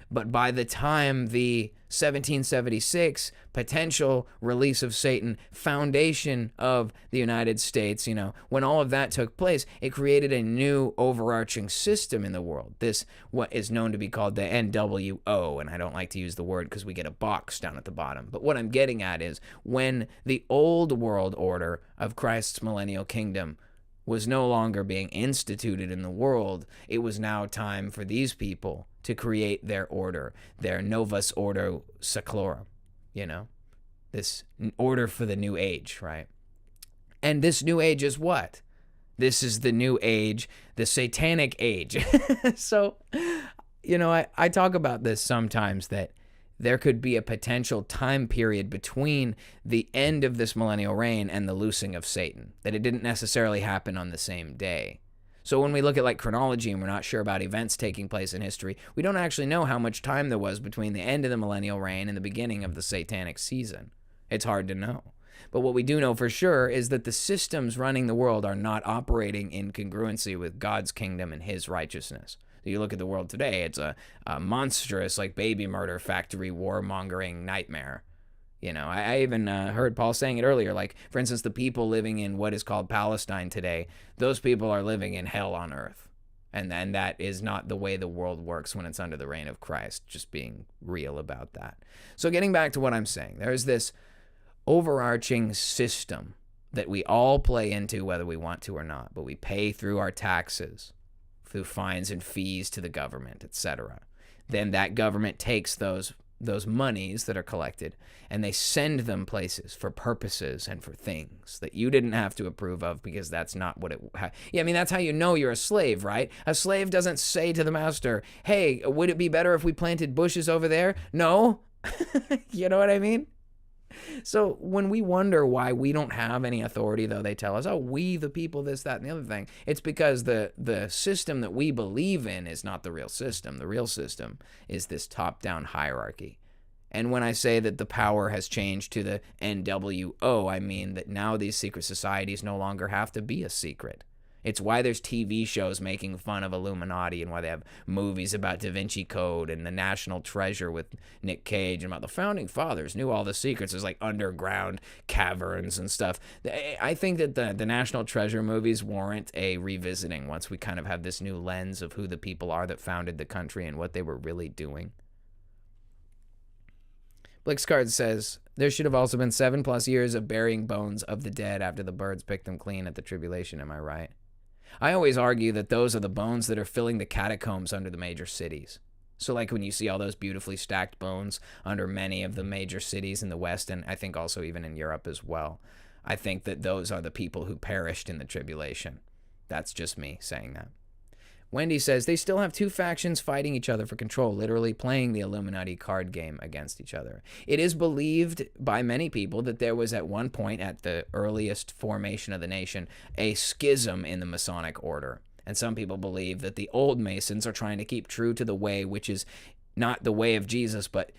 But by the time the 1776 potential release of Satan, foundation of the United States, when all of that took place, it created a new overarching system in the world. This, what is known to be called the NWO, and I don't like to use the word because we get a box down at the bottom. But what I'm getting at is when the old world order of Christ's millennial kingdom was no longer being instituted in the world, it was now time for these people to create their order, their novus ordo seclorum, this order for the new age, right? And this new age is what? This is the new age, the satanic age. So, I talk about this sometimes, that there could be a potential time period between the end of this millennial reign and the loosing of Satan, that it didn't necessarily happen on the same day. So when we look at chronology and we're not sure about events taking place in history, we don't actually know how much time there was between the end of the millennial reign and the beginning of the satanic season. It's hard to know. But what we do know for sure is that the systems running the world are not operating in congruency with God's kingdom and his righteousness. You look at the world today, it's a monstrous, baby murder factory warmongering nightmare. I even heard Paul saying it earlier, for instance, the people living in what is called Palestine today, those people are living in hell on earth. And that is not the way the world works when it's under the reign of Christ, just being real about that. So getting back to what I'm saying, there's this overarching system that we all play into whether we want to or not, but we pay through our taxes, through fines and fees to the government, etc. Then that government takes those monies that are collected and they send them places for purposes and for things that you didn't have to approve of, because that's not what it... that's how you know you're a slave, right? A slave doesn't say to the master, hey, would it be better if we planted bushes over there? No. You know what I mean? So when we wonder why we don't have any authority, though they tell us, oh, we the people, this, that, and the other thing, it's because the system that we believe in is not the real system. The real system is this top-down hierarchy. And when I say that the power has changed to the NWO, I mean that now these secret societies no longer have to be a secret. It's why there's TV shows making fun of Illuminati, and why they have movies about Da Vinci Code and the National Treasure with Nick Cage, and about the Founding Fathers knew all the secrets. There's underground caverns and stuff. I think that the National Treasure movies warrant a revisiting once we kind of have this new lens of who the people are that founded the country and what they were really doing. Blixcard says, there should have also been 7+ years of burying bones of the dead after the birds picked them clean at the tribulation. Am I right? I always argue that those are the bones that are filling the catacombs under the major cities. So when you see all those beautifully stacked bones under many of the major cities in the West, and I think also even in Europe as well, I think that those are the people who perished in the tribulation. That's just me saying that. Wendy says, they still have two factions fighting each other for control, literally playing the Illuminati card game against each other. It is believed by many people that there was at one point, at the earliest formation of the nation, a schism in the Masonic order. And some people believe that the old Masons are trying to keep true to the way, which is not the way of Jesus, but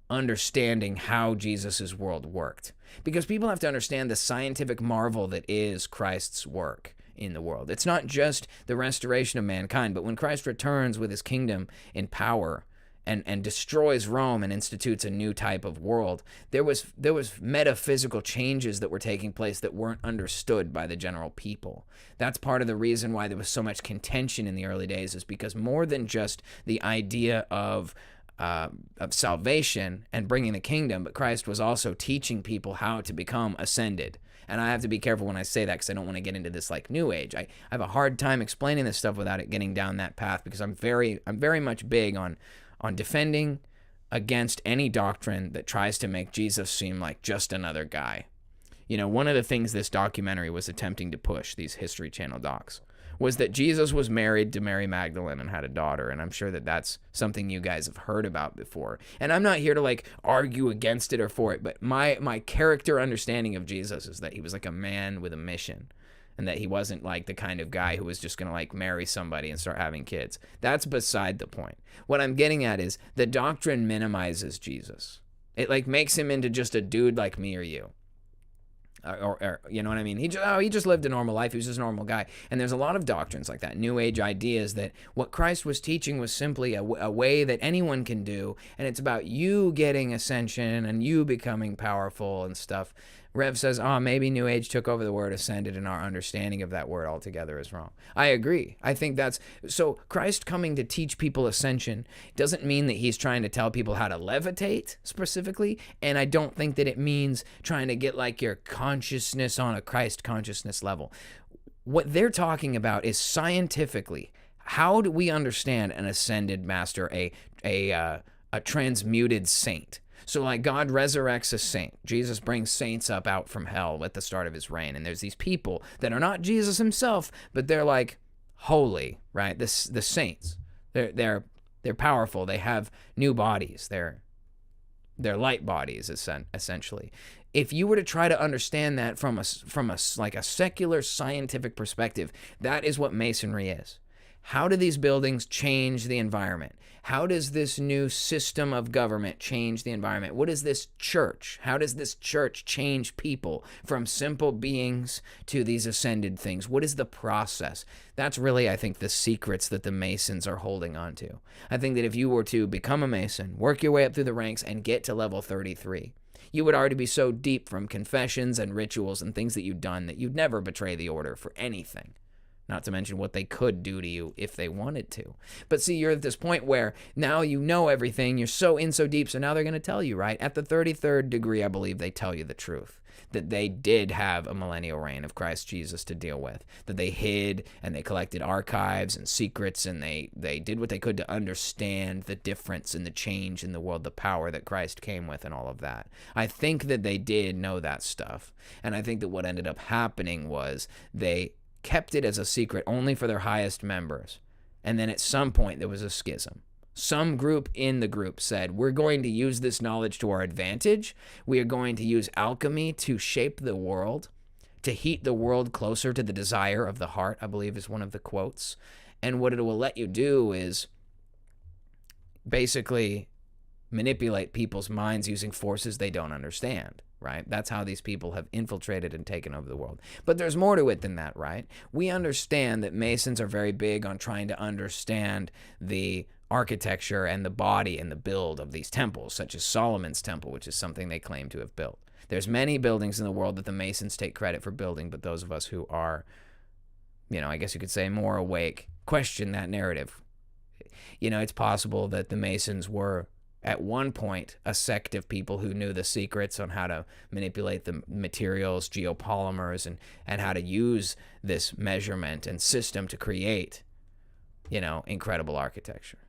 understanding how Jesus's world worked. Because people have to understand the scientific marvel that is Christ's work in the world. It's not just the restoration of mankind, but when Christ returns with his kingdom in power and destroys Rome and institutes a new type of world, there was metaphysical changes that were taking place that weren't understood by the general people. That's part of the reason why there was so much contention in the early days, is because more than just the idea of salvation and bringing the kingdom, but Christ was also teaching people how to become ascended. And I have to be careful when I say that, because I don't want to get into this new age. I have a hard time explaining this stuff without it getting down that path, because I'm very much big on defending against any doctrine that tries to make Jesus seem like just another guy. One of the things this documentary was attempting to push, these History Channel docs, was that Jesus was married to Mary Magdalene and had a daughter, and I'm sure that that's something you guys have heard about before. And I'm not here to argue against it or for it, but my character understanding of Jesus is that he was a man with a mission, and that he wasn't the kind of guy who was just gonna marry somebody and start having kids. That's beside the point. What I'm getting at is the doctrine minimizes Jesus. It makes him into just a dude like me or you. Or you know what I mean? He just lived a normal life. He was just a normal guy. And there's a lot of doctrines like that, New Age ideas, that what Christ was teaching was simply a way that anyone can do, and it's about you getting ascension and you becoming powerful and stuff. Rev says, maybe New Age took over the word ascended, and our understanding of that word altogether is wrong. I agree. I think that's... So Christ coming to teach people ascension doesn't mean that he's trying to tell people how to levitate specifically, and I don't think that it means trying to get like your consciousness on a Christ consciousness level. What they're talking about is scientifically, how do we understand an ascended master, a transmuted saint? So like God resurrects a saint. Jesus brings saints up out from hell at the start of his reign. And there's these people that are not Jesus himself, but they're like holy, right? The saints. They're powerful. They have new bodies. They're light bodies, essentially. If you were to try to understand that from a like a secular scientific perspective, that is what Masonry is. How do these buildings change the environment? How does this new system of government change the environment? What is this church? How does this church change people from simple beings to these ascended things? What is the process? That's really, I think, the secrets that the Masons are holding on to. I think that if you were to become a Mason, work your way up through the ranks, and get to level 33, you would already be so deep from confessions and rituals and things that you've done that you'd never betray the order for anything. Not to mention what they could do to you if they wanted to. But see, you're at this point where now you know everything. You're so deep. So now they're going to tell you, right? At the 33rd degree, I believe they tell you the truth. That they did have a millennial reign of Christ Jesus to deal with. That they hid and they collected archives and secrets, and they did what they could to understand the difference and the change in the world, the power that Christ came with and all of that. I think that they did know that stuff. And I think that what ended up happening was they kept it as a secret only for their highest members. And then at some point there was a schism. Some group in the group said, we're going to use this knowledge to our advantage. We are going to use alchemy to shape the world, to heat the world closer to the desire of the heart, I believe is one of the quotes. And what it will let you do is basically manipulate people's minds using forces they don't understand. Right? That's how these people have infiltrated and taken over the world. But there's more to it than that, right? We understand that Masons are very big on trying to understand the architecture and the body and the build of these temples, such as Solomon's temple, which is something they claim to have built. There's many buildings in the world that the Masons take credit for building, but those of us who are, I guess you could say more awake, question that narrative. It's possible that the Masons were at one point a sect of people who knew the secrets on how to manipulate the materials, geopolymers, and how to use this measurement and system to create, incredible architecture.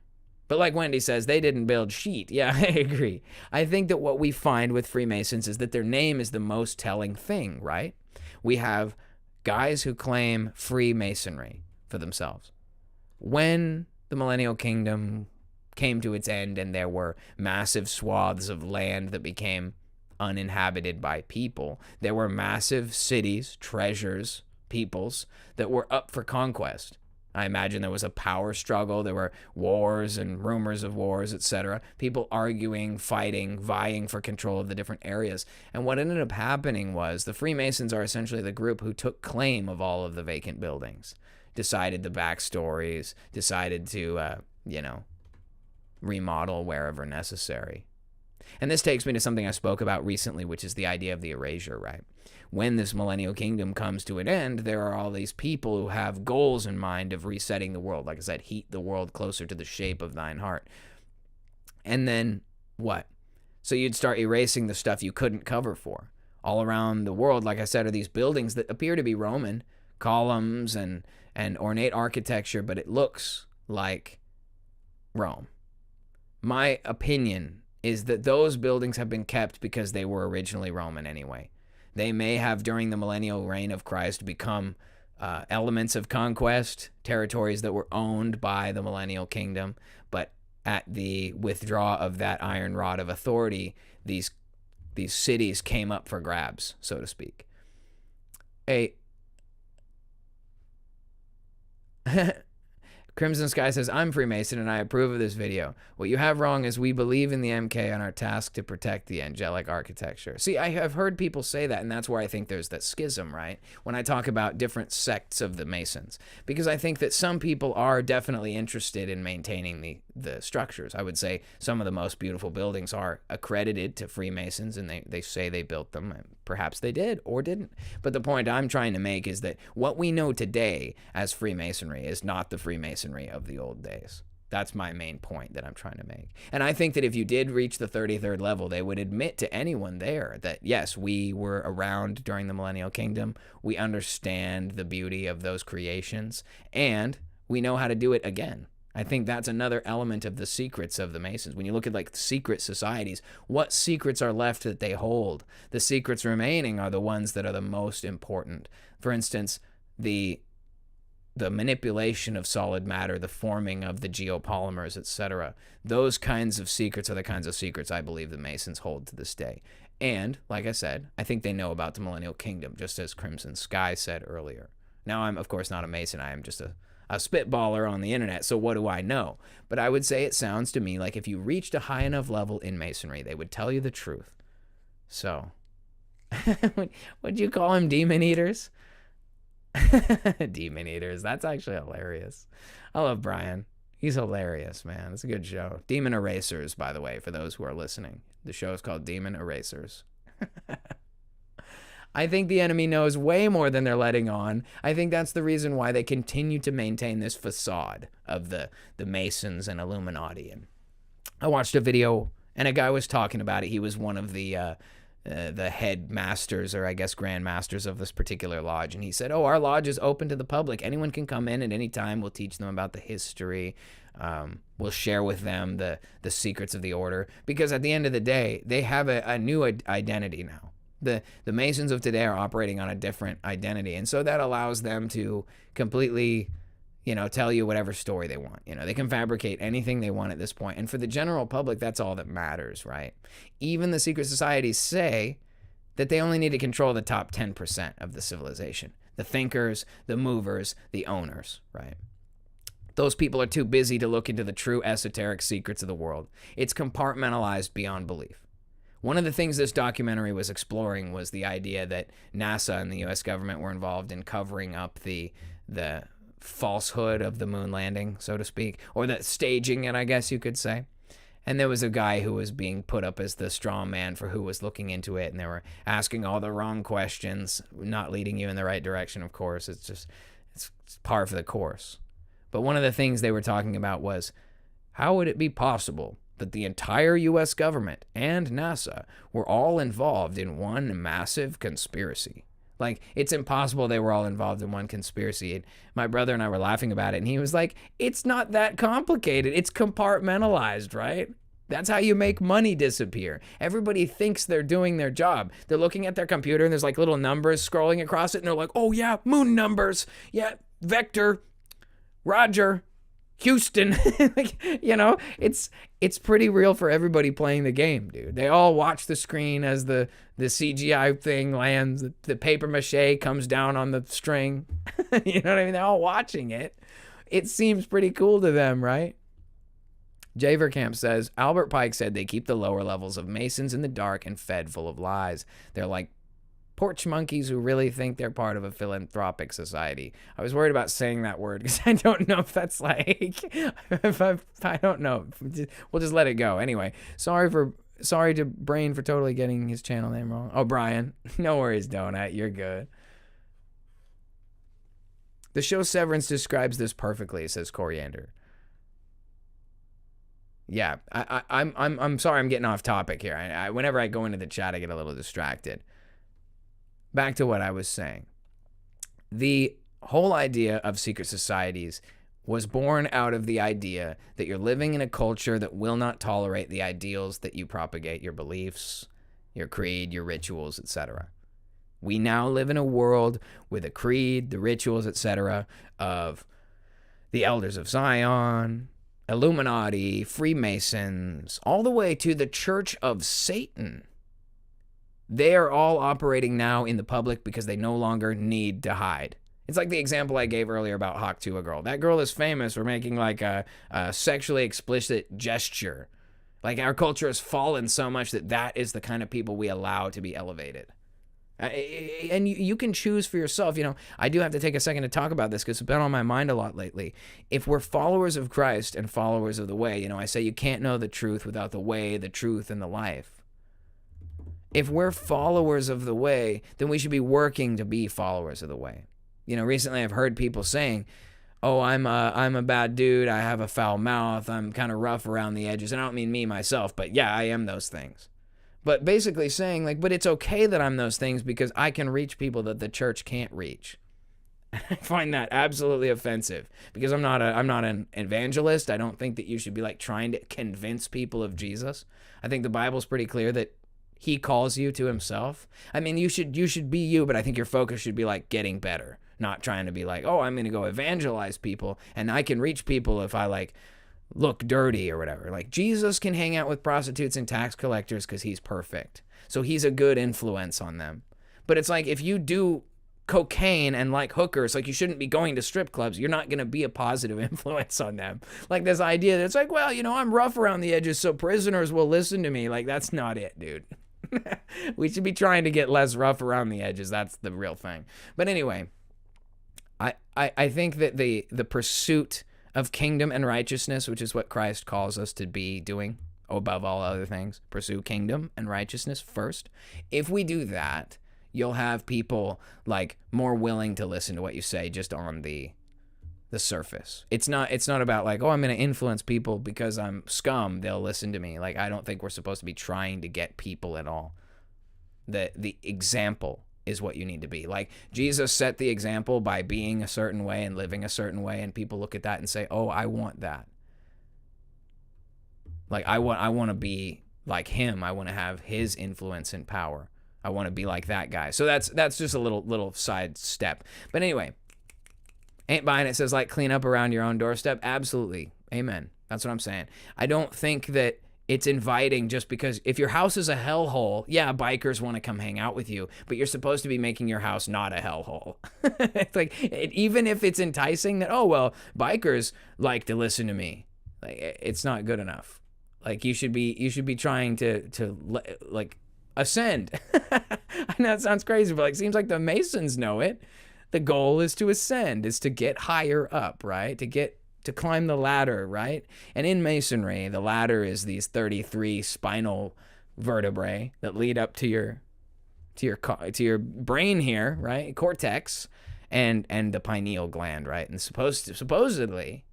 But like Wendy says, they didn't build sheet. Yeah, I agree. I think that what we find with Freemasons is that their name is the most telling thing, right? We have guys who claim Freemasonry for themselves. When the Millennial Kingdom came to its end and there were massive swaths of land that became uninhabited by people, there were massive cities, treasures, peoples that were up for conquest. I imagine there was a power struggle. There were wars and rumors of wars, etc. People arguing, fighting, vying for control of the different areas. And what ended up happening was the Freemasons are essentially the group who took claim of all of the vacant buildings, decided the backstories, decided to, remodel wherever necessary. And this takes me to something I spoke about recently, which is the idea of the erasure, right? When this millennial kingdom comes to an end, there are all these people who have goals in mind of resetting the world. Like I said, heat the world closer to the shape of thine heart. And then what? So you'd start erasing the stuff you couldn't cover for. All around the world, like I said, are these buildings that appear to be Roman, columns and ornate architecture, but it looks like Rome. My opinion is that those buildings have been kept because they were originally Roman anyway. They may have, during the millennial reign of Christ, become elements of conquest, territories that were owned by the millennial kingdom, but at the withdrawal of that iron rod of authority, these cities came up for grabs, so to speak. Crimson Sky says, I'm Freemason and I approve of this video. What you have wrong is we believe in the MK and are tasked to protect the angelic architecture. See, I have heard people say that, and that's where I think there's that schism, right? When I talk about different sects of the Masons. Because I think that some people are definitely interested in maintaining the structures. I would say some of the most beautiful buildings are accredited to Freemasons, and they say they built them. Perhaps they did or didn't. But the point I'm trying to make is that what we know today as Freemasonry is not the Freemasonry of the old days. That's my main point that I'm trying to make. And I think that if you did reach the 33rd level, they would admit to anyone there that, yes, we were around during the Millennial Kingdom. We understand the beauty of those creations, and we know how to do it again. I think that's another element of the secrets of the Masons. When you look at like secret societies, what secrets are left that they hold? The secrets remaining are the ones that are the most important. For instance, the manipulation of solid matter, the forming of the geopolymers, etc. Those kinds of secrets are the kinds of secrets I believe the Masons hold to this day. And, like I said, I think they know about the Millennial Kingdom, just as Crimson Sky said earlier. Now, I'm, of course, not a Mason. I am just a spitballer on the internet, so what do I know? But I would say it sounds to me like if you reached a high enough level in Masonry, they would tell you the truth. So, would you call them demon eaters? Demon eaters. That's actually hilarious. I love Brian. He's hilarious, man. It's a good show. Demon Erasers, by the way, for those who are listening. The show is called Demon Erasers. I think the enemy knows way more than they're letting on. I think that's the reason why they continue to maintain this facade of the Masons and Illuminati. And I watched a video, and a guy was talking about it. He was one of the head masters, or I guess grand masters of this particular lodge, and he said, our lodge is open to the public. Anyone can come in at any time. We'll teach them about the history. We'll share with them the secrets of the order, because at the end of the day, they have a new identity now. The Masons of today are operating on a different identity, and so that allows them to completely, tell you whatever story they want. They can fabricate anything they want at this point. And for the general public, that's all that matters, right? Even the secret societies say that they only need to control the top 10% of the civilization. The thinkers, the movers, the owners, right? Those people are too busy to look into the true esoteric secrets of the world. It's compartmentalized beyond belief. One of the things this documentary was exploring was the idea that NASA and the U.S. government were involved in covering up the falsehood of the moon landing, so to speak, or the staging it, I guess you could say. And there was a guy who was being put up as the straw man for who was looking into it, and they were asking all the wrong questions, not leading you in the right direction, of course. It's par for the course. But one of the things they were talking about was, how would it be possible that the entire U.S. government and NASA were all involved in one massive conspiracy? Like, it's impossible they were all involved in one conspiracy. And my brother and I were laughing about it, and he was like, it's not that complicated. It's compartmentalized, right? That's how you make money disappear. Everybody thinks they're doing their job. They're looking at their computer, and there's like little numbers scrolling across it, and they're like, oh yeah, moon numbers. Yeah, Vector, Roger, Houston. It's pretty real for everybody playing the game, dude. They all watch the screen as the CGI thing lands, the paper mache comes down on the string. You know what I mean? They're all watching it. It seems pretty cool to them, right? Javercamp says, Albert Pike said they keep the lower levels of Masons in the dark and fed full of lies. They're like porch monkeys who really think they're part of a philanthropic society. I was worried about saying that word because I don't know if that's like, I don't know. We'll just let it go. Anyway, sorry to Brain for totally getting his channel name wrong. Oh, Brian. No worries, Donut. You're good. The show Severance describes this perfectly, says Coriander. Yeah, I'm sorry I'm getting off topic here. Whenever I go into the chat, I get a little distracted. Back to what I was saying. The whole idea of secret societies was born out of the idea that you're living in a culture that will not tolerate the ideals that you propagate, your beliefs, your creed, your rituals, etc. We now live in a world with a creed, the rituals, etc. of the Elders of Zion, Illuminati, Freemasons, all the way to the Church of Satan. They are all operating now in the public because they no longer need to hide. It's like the example I gave earlier about Hawk to a girl. That girl is famous for making like a sexually explicit gesture. Like our culture has fallen so much that that is the kind of people we allow to be elevated. And you can choose for yourself. You know, I do have to take a second to talk about this because it's been on my mind a lot lately. If we're followers of Christ and followers of the way, you know, I say you can't know the truth without the way, the truth, and the life. If we're followers of the way, then we should be working to be followers of the way. You know, recently I've heard people saying, oh, I'm a bad dude, I have a foul mouth, I'm kind of rough around the edges. And I don't mean me, myself, but yeah, I am those things. But basically saying, like, but it's okay that I'm those things because I can reach people that the church can't reach. I find that absolutely offensive because I'm not an evangelist. I don't think that you should be like trying to convince people of Jesus. I think the Bible's pretty clear that he calls you to himself. I mean, you should be you, but I think your focus should be like getting better, not trying to be like, oh, I'm going to go evangelize people and I can reach people if I like look dirty or whatever. Like Jesus can hang out with prostitutes and tax collectors because he's perfect. So he's a good influence on them. But it's like if you do cocaine and like hookers, like you shouldn't be going to strip clubs. You're not going to be a positive influence on them. Like this idea that it's like, well, you know, I'm rough around the edges so prisoners will listen to me. Like that's not it, dude. We should be trying to get less rough around the edges. That's the real thing. But anyway, I think that the pursuit of kingdom and righteousness, which is what Christ calls us to be doing above all other things, pursue kingdom and righteousness first. If we do that, you'll have people like more willing to listen to what you say just on the surface. It's not about like, oh, I'm going to influence people because I'm scum, they'll listen to me. Like I don't think we're supposed to be trying to get people at all. The example is what you need to be. Like Jesus set the example by being a certain way and living a certain way, and people look at that and say, "Oh, I want that." Like I want to be like him. I want to have his influence and power. I want to be like that guy. So that's just a little side step. But anyway, ain't buying it says like clean up around your own doorstep. Absolutely. Amen. That's what I'm saying. I don't think that it's inviting just because if your house is a hellhole, yeah, bikers want to come hang out with you, but you're supposed to be making your house not a hellhole. It's like, even if it's enticing that, oh, well, bikers like to listen to me. Like, it's not good enough. Like, you should be trying to like ascend. I know it sounds crazy, but like, seems like the Masons know it. The goal is to ascend, is to get higher up, right? To climb the ladder, right? And in Masonry, the ladder is these 33 spinal vertebrae that lead up to your brain here, right? Cortex and the pineal gland, right? And supposedly,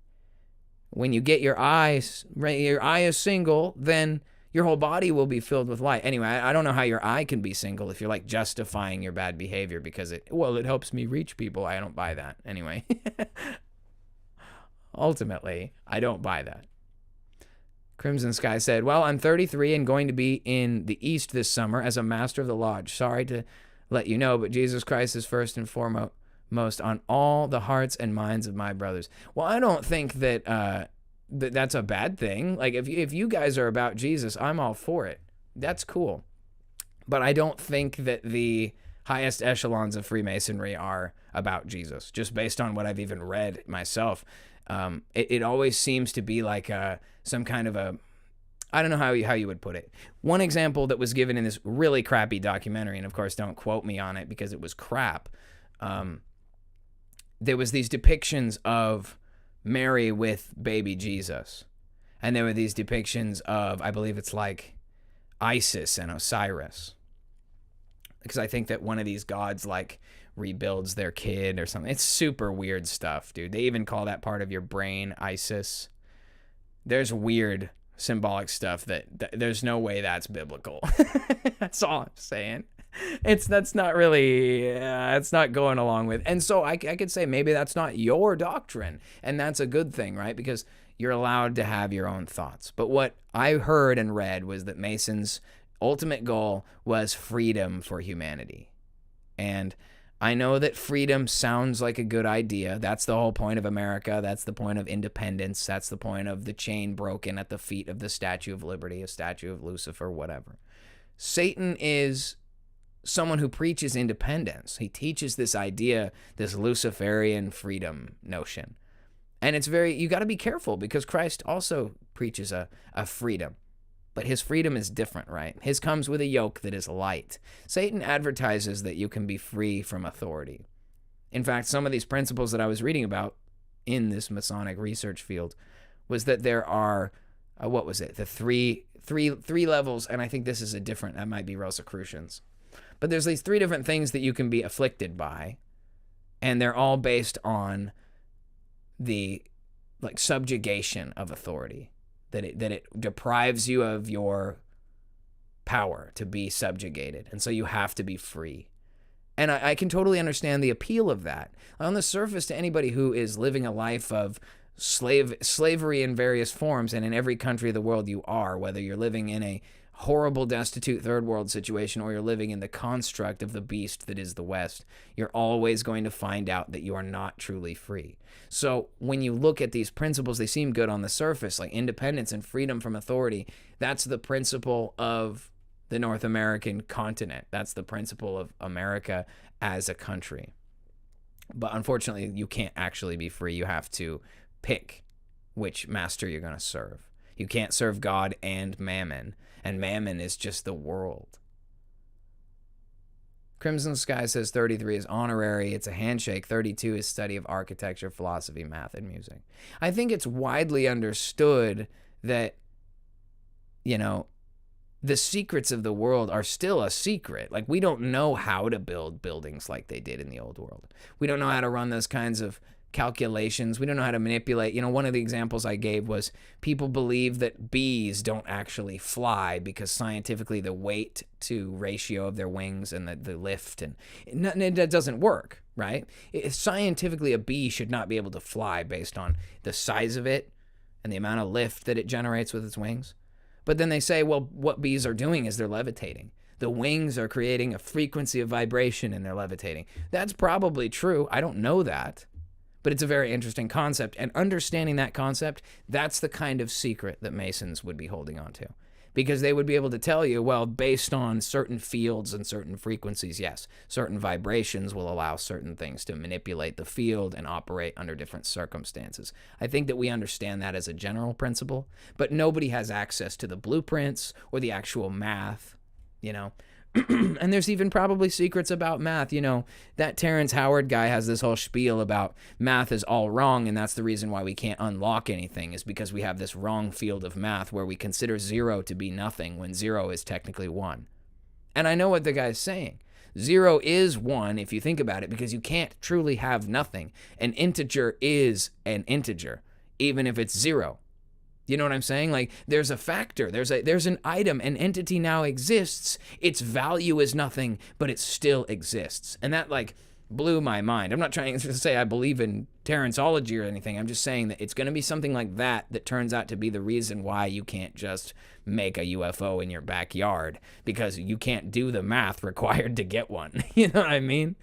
when you get your eye is single, then your whole body will be filled with light. Anyway, I don't know how your eye can be single if you're like justifying your bad behavior because it helps me reach people. I don't buy that. Anyway. Ultimately, I don't buy that. Crimson Sky said, well, I'm 33 and going to be in the East this summer as a master of the lodge. Sorry to let you know, but Jesus Christ is first and foremost on all the hearts and minds of my brothers. Well, I don't think that that's a bad thing. Like, if you guys are about Jesus, I'm all for it. That's cool. But I don't think that the highest echelons of Freemasonry are about Jesus, just based on what I've even read myself. It always seems to be like some kind of a, I don't know how you would put it. One example that was given in this really crappy documentary, and of course don't quote me on it because it was crap, there was these depictions of Mary with baby Jesus. And there were these depictions of, I believe it's like Isis and Osiris. Because I think that one of these gods like rebuilds their kid or something. It's super weird stuff, dude. They even call that part of your brain Isis. There's weird symbolic stuff that there's no way that's biblical. That's all I'm saying. That's not really, it's not going along with. And so I could say maybe that's not your doctrine. And that's a good thing, right? Because you're allowed to have your own thoughts. But what I heard and read was that Mason's ultimate goal was freedom for humanity. And I know that freedom sounds like a good idea. That's the whole point of America. That's the point of independence. That's the point of the chain broken at the feet of the Statue of Liberty, a statue of Lucifer, whatever. Satan is someone who preaches independence. He teaches this idea, this Luciferian freedom notion. And it's you got to be careful because Christ also preaches a freedom. But his freedom is different, right? His comes with a yoke that is light. Satan advertises that you can be free from authority. In fact, some of these principles that I was reading about in this Masonic research field was that there are, the three levels, and I think this is that might be Rosicrucians. But there's these 3 different things that you can be afflicted by, and they're all based on the subjugation of authority, that it deprives you of your power to be subjugated, and so you have to be free. And I can totally understand the appeal of that. On the surface, to anybody who is living a life of slavery in various forms, and in every country of the world you are, whether you're living in a horrible, destitute third world situation or you're living in the construct of the beast that is the West, you're always going to find out that you are not truly free. So when you look at these principles, they seem good on the surface, like independence and freedom from authority. That's the principle of the North American continent. That's the principle of America as a country. But unfortunately, you can't actually be free. You have to pick which master you're going to serve. You can't serve God and Mammon, and Mammon is just the world. Crimson Sky says 33 is honorary. It's a handshake. 32 is study of architecture, philosophy, math, and music. I think it's widely understood that, the secrets of the world are still a secret. Like, we don't know how to build buildings like they did in the old world. We don't know how to run those kinds of calculations. We don't know how to manipulate. One of the examples I gave was people believe that bees don't actually fly because scientifically the weight to ratio of their wings and the lift, and that doesn't work, right? Scientifically, a bee should not be able to fly based on the size of it and the amount of lift that it generates with its wings. But then they say, well, what bees are doing is they're levitating. The wings are creating a frequency of vibration and they're levitating. That's probably true. I don't know that. But it's a very interesting concept. And understanding that concept, that's the kind of secret that Masons would be holding on to. Because they would be able to tell you, well, based on certain fields and certain frequencies, yes, certain vibrations will allow certain things to manipulate the field and operate under different circumstances. I think that we understand that as a general principle, but nobody has access to the blueprints or the actual math, And there's even probably secrets about math. That Terrence Howard guy has this whole spiel about math is all wrong, and that's the reason why we can't unlock anything, is because we have this wrong field of math where we consider 0 to be nothing when 0 is technically 1. And I know what the guy's saying. 0 is 1 if you think about it, because you can't truly have nothing. An integer is an integer, even if it's 0. You know what I'm saying? Like, there's a factor, there's an item, an entity now exists. Its value is nothing, but it still exists. And that blew my mind. I'm not trying to say I believe in Terrenceology or anything. I'm just saying that it's going to be something like that turns out to be the reason why you can't just make a UFO in your backyard, because you can't do the math required to get one. You know what I mean?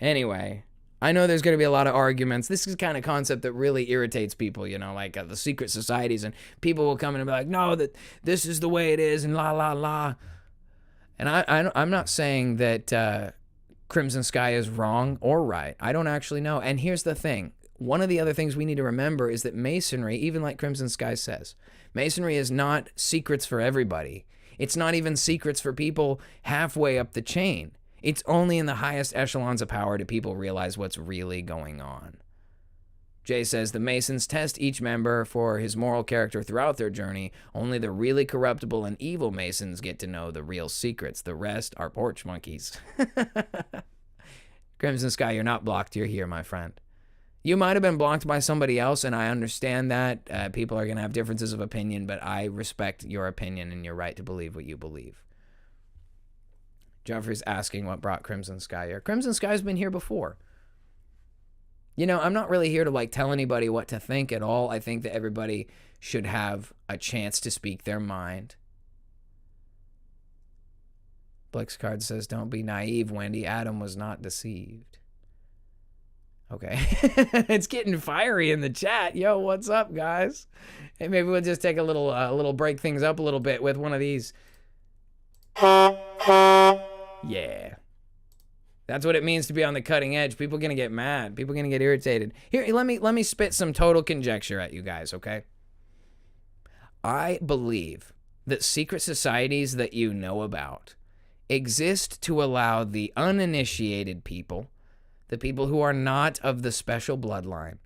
Anyway, I know there's going to be a lot of arguments. This is the kind of concept that really irritates people, the secret societies, and people will come in and be like, no, that this is the way it is, and la, la, la. And I'm not saying that Crimson Sky is wrong or right. I don't actually know. And here's the thing. One of the other things we need to remember is that Masonry, even like Crimson Sky says, Masonry is not secrets for everybody. It's not even secrets for people halfway up the chain. It's only in the highest echelons of power do people realize what's really going on. Jay says, the Masons test each member for his moral character throughout their journey. Only the really corruptible and evil Masons get to know the real secrets. The rest are porch monkeys. Crimson Sky, you're not blocked. You're here, my friend. You might have been blocked by somebody else, and I understand that. People are going to have differences of opinion, but I respect your opinion and your right to believe what you believe. Jeffrey's asking what brought Crimson Sky here. Crimson Sky's been here before. I'm not really here to tell anybody what to think at all. I think that everybody should have a chance to speak their mind. Blix Card says, don't be naive, Wendy. Adam was not deceived. Okay. It's getting fiery in the chat. Yo, what's up, guys? Hey, maybe we'll just take a little break things up a little bit with one of these. Yeah. That's what it means to be on the cutting edge. People are going to get mad. People are going to get irritated. Here, let me spit some total conjecture at you guys, okay? I believe that secret societies that you know about exist to allow the uninitiated people, the people who are not of the special bloodline,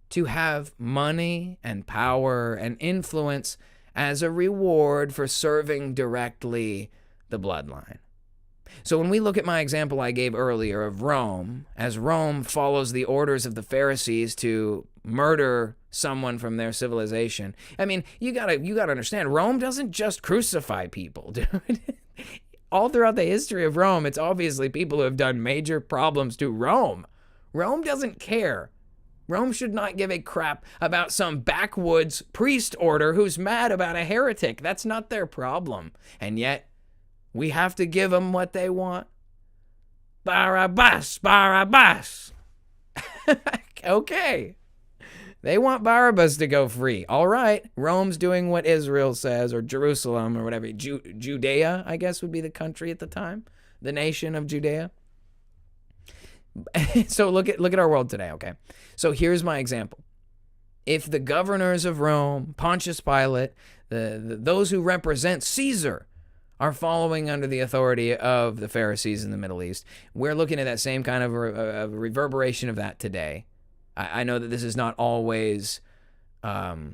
to have money and power and influence as a reward for serving directly the bloodline. So when we look at my example I gave earlier of Rome, as Rome follows the orders of the Pharisees to murder someone from their civilization, I mean, you gotta understand, Rome doesn't just crucify people, dude. All throughout the history of Rome, it's obviously people who have done major problems to Rome. Rome doesn't care. Rome should not give a crap about some backwoods priest order who's mad about a heretic. That's not their problem. And yet, we have to give them what they want. Barabbas, Barabbas. Okay. They want Barabbas to go free. All right. Rome's doing what Israel says, or Jerusalem, or whatever. Judea, I guess, would be the country at the time. The nation of Judea. So look at our world today, okay? So here's my example. If the governors of Rome, Pontius Pilate, those who represent Caesar are following under the authority of the Pharisees in the Middle East, we're looking at that same kind of a reverberation of that today. I know that this is not always, what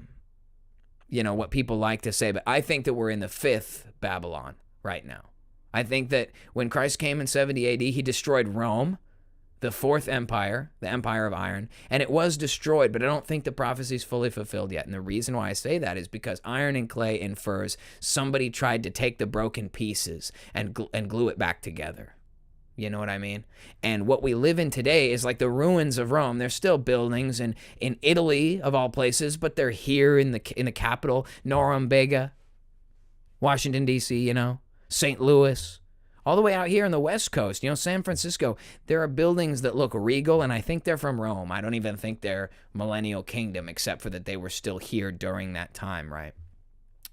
people like to say, but I think that we're in the fifth Babylon right now. I think that when Christ came in 70 AD, he destroyed Rome, the fourth empire, the empire of iron, and it was destroyed, but I don't think the prophecy's fully fulfilled yet. And the reason why I say that is because iron and clay infers somebody tried to take the broken pieces and glue it back together. You know what I mean? And what we live in today is like the ruins of Rome. There's still buildings in Italy, of all places, but they're here in the capital, Norumbega, Washington, D.C., St. Louis. All the way out here on the West Coast, San Francisco, there are buildings that look regal, and I think they're from Rome. I don't even think they're Millennial Kingdom, except for that they were still here during that time, right?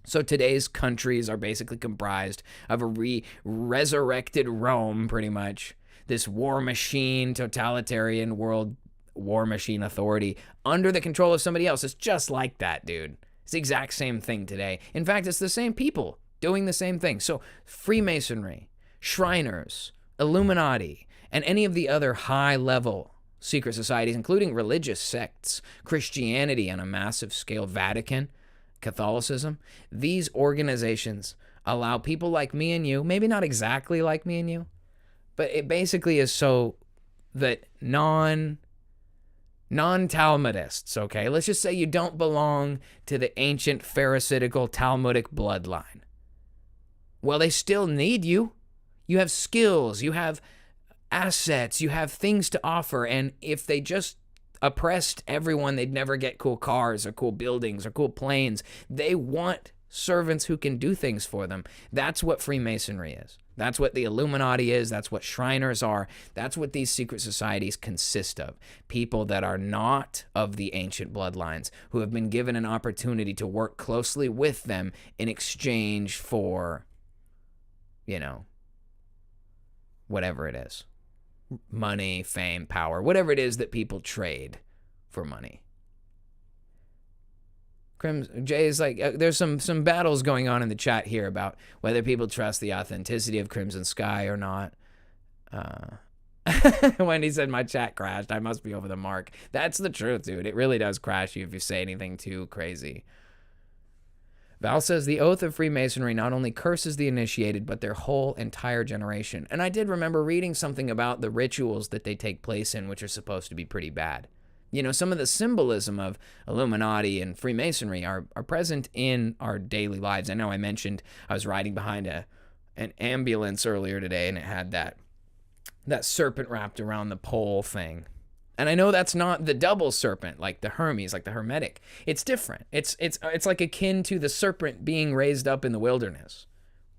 So today's countries are basically comprised of a resurrected Rome, pretty much. This war machine, totalitarian world war machine authority under the control of somebody else. It's just like that, dude. It's the exact same thing today. In fact, it's the same people doing the same thing. So Freemasonry, Shriners, Illuminati, and any of the other high-level secret societies, including religious sects, Christianity on a massive scale, Vatican, Catholicism, these organizations allow people like me and you, maybe not exactly like me and you, but it basically is so that non-Talmudists, okay? Let's just say you don't belong to the ancient Pharisaical Talmudic bloodline. Well, they still need you. You have skills, you have assets, you have things to offer, and if they just oppressed everyone, they'd never get cool cars or cool buildings or cool planes. They want servants who can do things for them. That's what Freemasonry is. That's what the Illuminati is. That's what Shriners are. That's what these secret societies consist of. People that are not of the ancient bloodlines, who have been given an opportunity to work closely with them in exchange for, whatever it is. Money, fame, power, whatever it is that people trade for money. Jay is like, there's some battles going on in the chat here about whether people trust the authenticity of Crimson Sky or not. Wendy said my chat crashed. I must be over the mark. That's the truth, dude. It really does crash you if you say anything too crazy. Val says the oath of Freemasonry not only curses the initiated, but their whole entire generation. And I did remember reading something about the rituals that they take place in, which are supposed to be pretty bad. Some of the symbolism of Illuminati and Freemasonry are present in our daily lives. I know I mentioned I was riding behind an ambulance earlier today, and it had that serpent wrapped around the pole thing. And I know that's not the double serpent, like the Hermes, like the Hermetic. It's different. It's like akin to the serpent being raised up in the wilderness.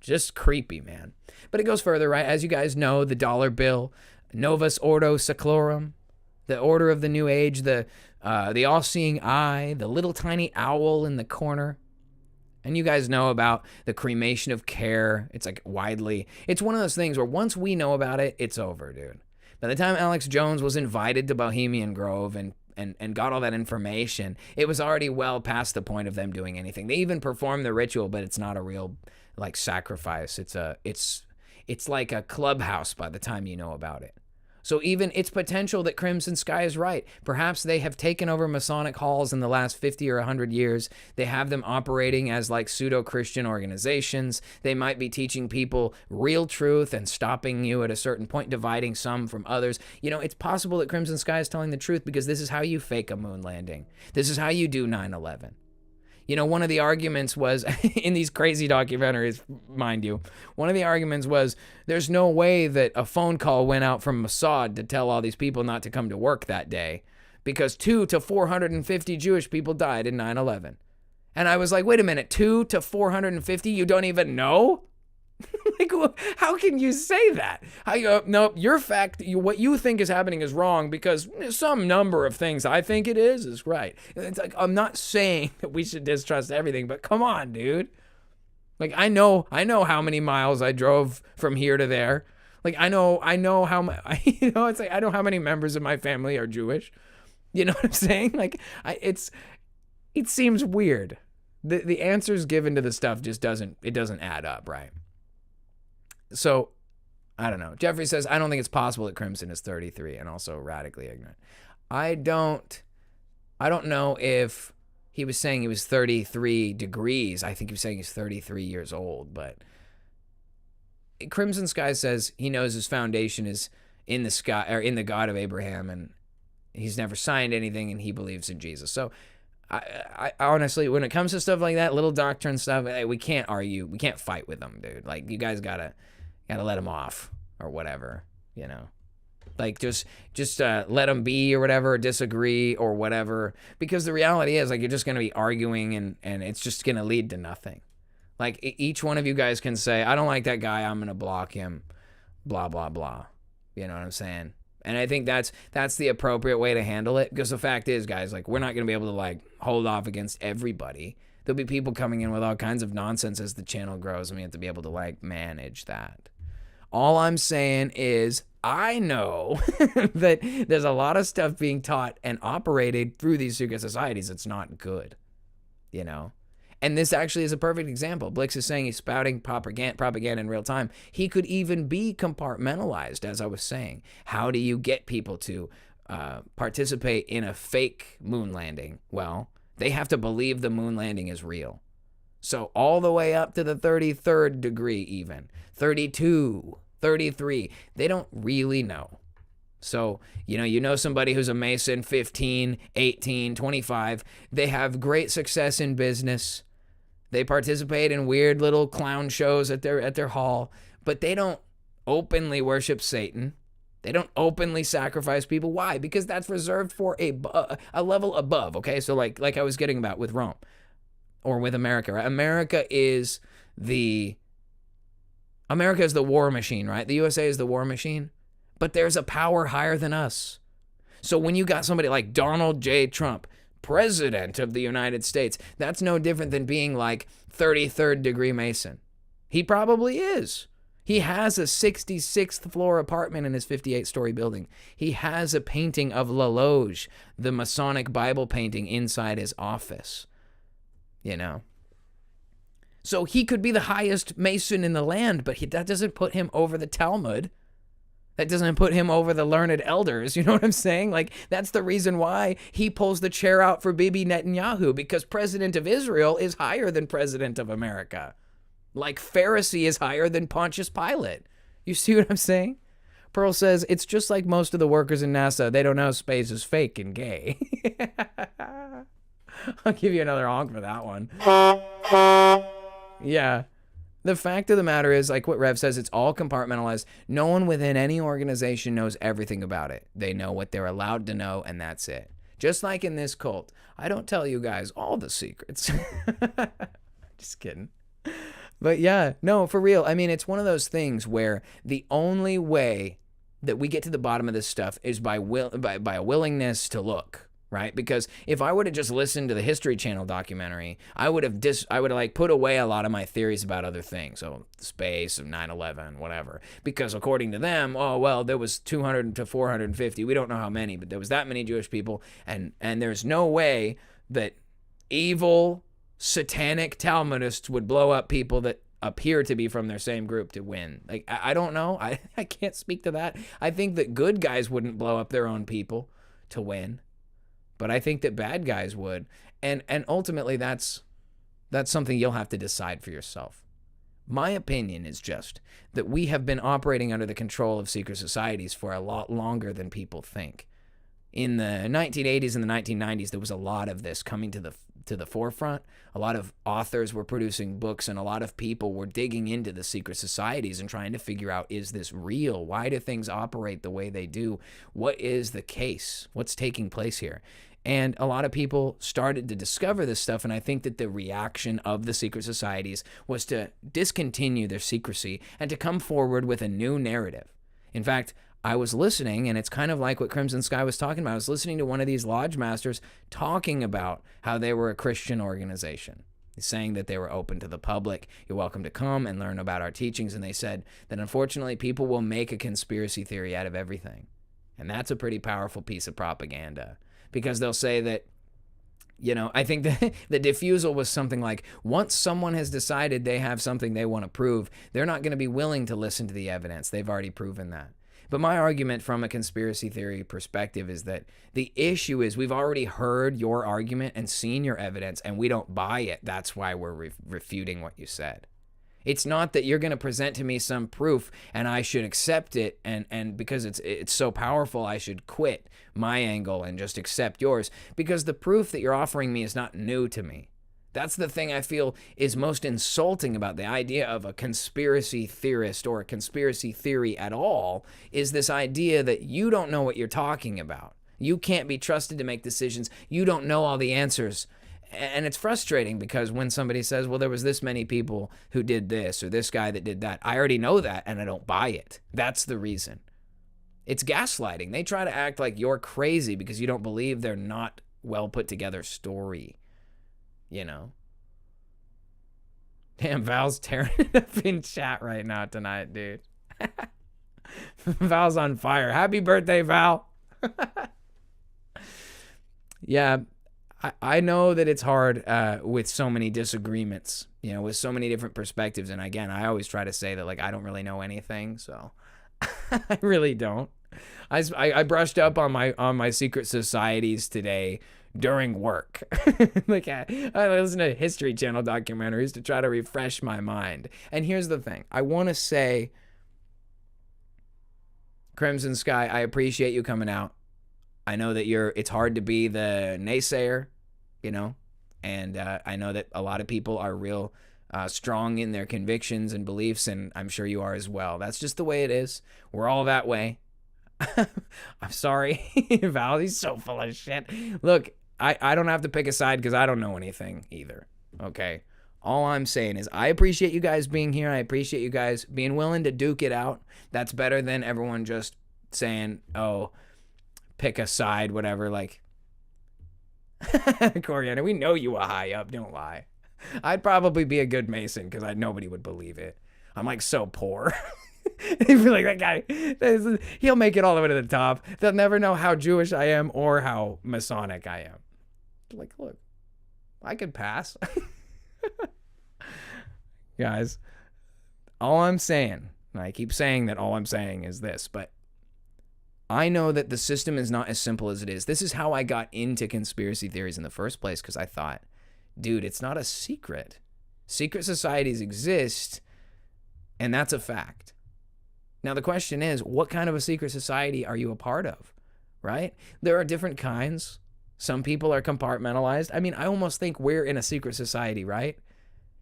Just creepy, man. But it goes further, right? As you guys know, the dollar bill, Novus Ordo Seclorum, the order of the New Age, the all-seeing eye, the little tiny owl in the corner. And you guys know about the cremation of care. It's like widely. It's one of those things where once we know about it, it's over, dude. By the time Alex Jones was invited to Bohemian Grove and got all that information, it was already well past the point of them doing anything. They even performed the ritual, but it's not a real like sacrifice. It's like a clubhouse by the time you know about it. So even it's potential that Crimson Sky is right. Perhaps they have taken over Masonic halls in the last 50 or 100 years. They have them operating as like pseudo-Christian organizations. They might be teaching people real truth and stopping you at a certain point, dividing some from others. You know, it's possible that Crimson Sky is telling the truth because this is how you fake a moon landing. This is how you do 9/11. You know, one of the arguments was, in these crazy documentaries, mind you, one of the arguments was, there's no way that a phone call went out from Mossad to tell all these people not to come to work that day because 2 to 450 Jewish people died in 9/11. And I was like, wait a minute, 2 to 450? You don't even know? Like, how can you say that? How you, nope, your fact, what you think is happening is wrong because some number of things I think it is right. It's like, I'm not saying that we should distrust everything, but come on, dude. Like, I know how many miles I drove from here to there. Like, I know how it's like, I know how many members of my family are Jewish. You know what I'm saying? Like, it seems weird. The answers given to the stuff just doesn't add up, right? So, I don't know. Jeffrey says, I don't think it's possible that Crimson is 33 and also radically ignorant. I don't know if he was saying he was 33 degrees. I think he was saying he's 33 years old. But Crimson Sky says he knows his foundation is in the sky, or in the God of Abraham, and he's never signed anything, and he believes in Jesus. So, I honestly, when it comes to stuff like that, little doctrine stuff, we can't argue. We can't fight with them, dude. Like, you guys gotta let them off or whatever, you know. Like, just let them be or whatever, or disagree or whatever. Because the reality is, like, you're just going to be arguing and it's just going to lead to nothing. Like, each one of you guys can say, I don't like that guy, I'm going to block him, blah, blah, blah. You know what I'm saying? And I think that's the appropriate way to handle it. Because the fact is, guys, like, we're not going to be able to, like, hold off against everybody. There'll be people coming in with all kinds of nonsense as the channel grows, and we have to be able to, like, manage that. All I'm saying is I know that there's a lot of stuff being taught and operated through these secret societies that's not good, you know? And this actually is a perfect example. Blix is saying he's spouting propaganda in real time. He could even be compartmentalized, as I was saying. How do you get people to participate in a fake moon landing? Well, they have to believe the moon landing is real. So all the way up to the 33rd degree even, 32, 33, they don't really know. So, you know somebody who's a Mason, 15, 18, 25, they have great success in business. They participate in weird little clown shows at their hall, but they don't openly worship Satan. They don't openly sacrifice people. Why? Because that's reserved for a level above, okay? So like I was getting about with Rome or with America, right? America is the war machine, right? The USA is the war machine, but there's a power higher than us. So when you got somebody like Donald J. Trump, President of the United States, that's no different than being like 33rd degree Mason. He probably is. He has a 66th floor apartment in his 58-story building. He has a painting of La Loge, the Masonic Bible painting, inside his office. You know? So he could be the highest Mason in the land, but that doesn't put him over the Talmud. That doesn't put him over the learned elders. You know what I'm saying? Like, that's the reason why he pulls the chair out for Bibi Netanyahu, because President of Israel is higher than President of America. Like, Pharisee is higher than Pontius Pilate. You see what I'm saying? Pearl says, it's just like most of the workers in NASA. They don't know space is fake and gay. I'll give you another honk for that one. Yeah. The fact of the matter is, like what Rev says, it's all compartmentalized. No one within any organization knows everything about it. They know what they're allowed to know, and that's it. Just like in this cult. I don't tell you guys all the secrets. Just kidding. But yeah, no, for real. I mean, it's one of those things where the only way that we get to the bottom of this stuff is by a willingness to look, right? Because if I would have just listened to the History Channel documentary, I would have like put away a lot of my theories about other things, so space, 9/11, whatever. Because according to them, oh well, there was 200 to 450. We don't know how many, but there was that many Jewish people, and there's no way that evil satanic Talmudists would blow up people that appear to be from their same group to win. Like, I don't know. I can't speak to that. I think that good guys wouldn't blow up their own people to win, but I think that bad guys would. And ultimately that's something you'll have to decide for yourself. My opinion is just that we have been operating under the control of secret societies for a lot longer than people think. In the 1980s and the 1990s, there was a lot of this coming to the forefront. A lot of authors were producing books, and a lot of people were digging into the secret societies and trying to figure out, is this real? Why do things operate the way they do? What is the case? What's taking place here? And a lot of people started to discover this stuff, and I think that the reaction of the secret societies was to discontinue their secrecy and to come forward with a new narrative. In fact, I was listening, and it's kind of like what Crimson Sky was talking about. I was listening to one of these lodge masters talking about how they were a Christian organization. He's saying that they were open to the public. You're welcome to come and learn about our teachings. And they said that unfortunately people will make a conspiracy theory out of everything. And that's a pretty powerful piece of propaganda, because they'll say that, you know, I think that the diffusal was something like, once someone has decided they have something they want to prove, they're not going to be willing to listen to the evidence. They've already proven that. But my argument from a conspiracy theory perspective is that the issue is we've already heard your argument and seen your evidence, and we don't buy it. That's why we're refuting what you said. It's not that you're going to present to me some proof and I should accept it, and because it's so powerful, I should quit my angle and just accept yours, because the proof that you're offering me is not new to me. That's the thing I feel is most insulting about the idea of a conspiracy theorist or a conspiracy theory at all, is this idea that you don't know what you're talking about. You can't be trusted to make decisions. You don't know all the answers. And it's frustrating because when somebody says, well, there was this many people who did this or this guy that did that, I already know that and I don't buy it. That's the reason. It's gaslighting. They try to act like you're crazy because you don't believe they're not well put together story. You know, damn, Val's tearing it up in chat right now tonight, dude. Val's on fire. Happy birthday, Val. Yeah, I know that it's hard with so many disagreements, you know, with so many different perspectives. And again, I always try to say that, like, I don't really know anything, so I really don't. I brushed up on my secret societies today during work. Like, I listen to History Channel documentaries to try to refresh my mind. And here's the thing. I want to say, Crimson Sky, I appreciate you coming out. I know that it's hard to be the naysayer, you know, and I know that a lot of people are real strong in their convictions and beliefs, and I'm sure you are as well. That's just the way it is. We're all that way. I'm sorry. Val, he's so full of shit. Look, I don't have to pick a side because I don't know anything either, okay? All I'm saying is I appreciate you guys being here. I appreciate you guys being willing to duke it out. That's better than everyone just saying, oh, pick a side, whatever. Like, Coriander, we know you are high up, don't lie. I'd probably be a good Mason because nobody would believe it. I'm like so poor. They'd be like, that guy, he'll make it all the way to the top. They'll never know how Jewish I am or how Masonic I am. Like, look, I could pass. Guys, all I'm saying, and I keep saying that all I'm saying is this, but I know that the system is not as simple as it is. This is how I got into conspiracy theories in the first place, because I thought, dude, it's not a secret. Secret societies exist, and that's a fact. Now, the question is, what kind of a secret society are you a part of, right? There are different kinds. Some people are compartmentalized. I mean, I almost think we're in a secret society, right?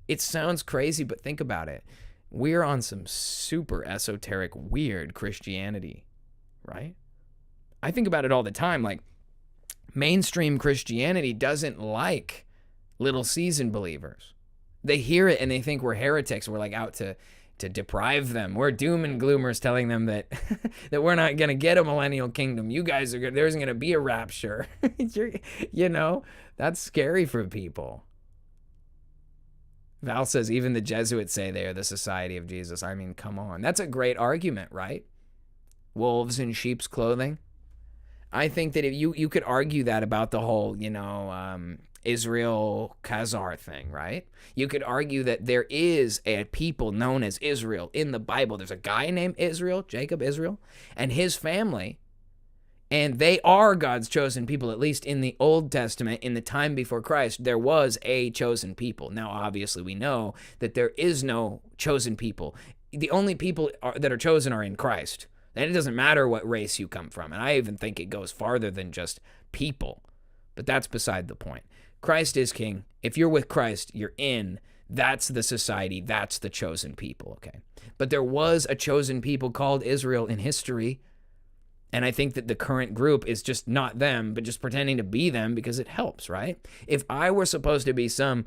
It sounds crazy, but think about it. We're on some super esoteric, weird Christianity, right? I think about it all the time. Like, mainstream Christianity doesn't like little seasoned believers. They hear it and they think we're heretics. We're like out to, to deprive them. We're doom and gloomers telling them that that we're not going to get a millennial kingdom. You guys are good. There isn't going to be a rapture. You know, that's scary for people. Val says even the Jesuits say they are the society of Jesus. I mean, come on. That's a great argument, right? Wolves in sheep's clothing. I think that if you could argue that about the whole, Israel Khazar thing, right? You could argue that there is a people known as Israel in the Bible. There's a guy named Israel, Jacob Israel, and his family, and they are God's chosen people, at least in the Old Testament. In the time before Christ, there was a chosen people. Now, obviously, we know that there is no chosen people. The only people that are chosen are in Christ. And it doesn't matter what race you come from. And I even think it goes farther than just people. But that's beside the point. Christ is king. If you're with Christ, you're in. That's the society. That's the chosen people, okay? But there was a chosen people called Israel in history. And I think that the current group is just not them, but just pretending to be them because it helps, right? If I were supposed to be some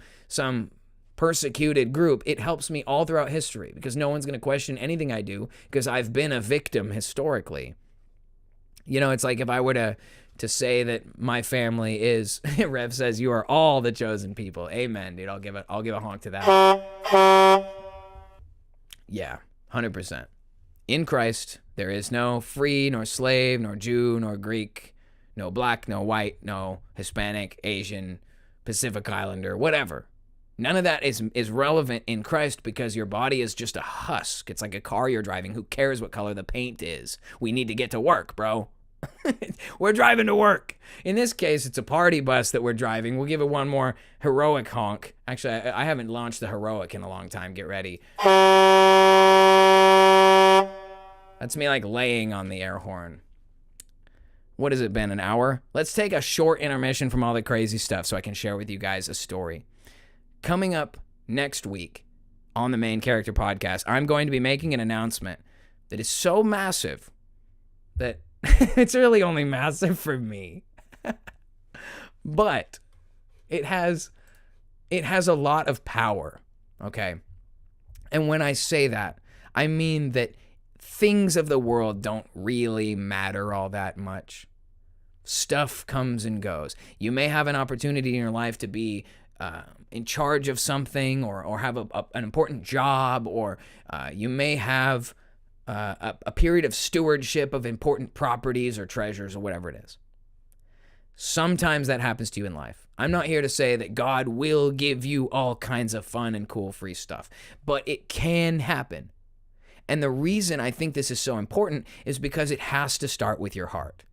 persecuted group, it helps me all throughout history because no one's going to question anything I do because I've been a victim historically. You know, it's like if I were to say that my family is, Rev says, you are all the chosen people. Amen, dude. I'll give a honk to that. Yeah, 100%. In Christ, there is no free, nor slave, nor Jew, nor Greek, no black, no white, no Hispanic, Asian, Pacific Islander, whatever. None of that is relevant in Christ because your body is just a husk. It's like a car you're driving. Who cares what color the paint is? We need to get to work, bro. We're driving to work. In this case, it's a party bus that we're driving. We'll give it one more heroic honk. Actually, I haven't launched the heroic in a long time. Get ready. That's me like laying on the air horn. What has it been, an hour? Let's take a short intermission from all the crazy stuff so I can share with you guys a story. Coming up next week on the Main Character Podcast, I'm going to be making an announcement that is so massive that it's really only massive for me. But it has a lot of power, okay? And when I say that, I mean that things of the world don't really matter all that much. Stuff comes and goes. You may have an opportunity in your life to be in charge of something or have an important job, or you may have a period of stewardship of important properties or treasures or whatever it is. Sometimes that happens to you in life. I'm not here to say that God will give you all kinds of fun and cool free stuff, but it can happen. And the reason I think this is so important is because it has to start with your heart.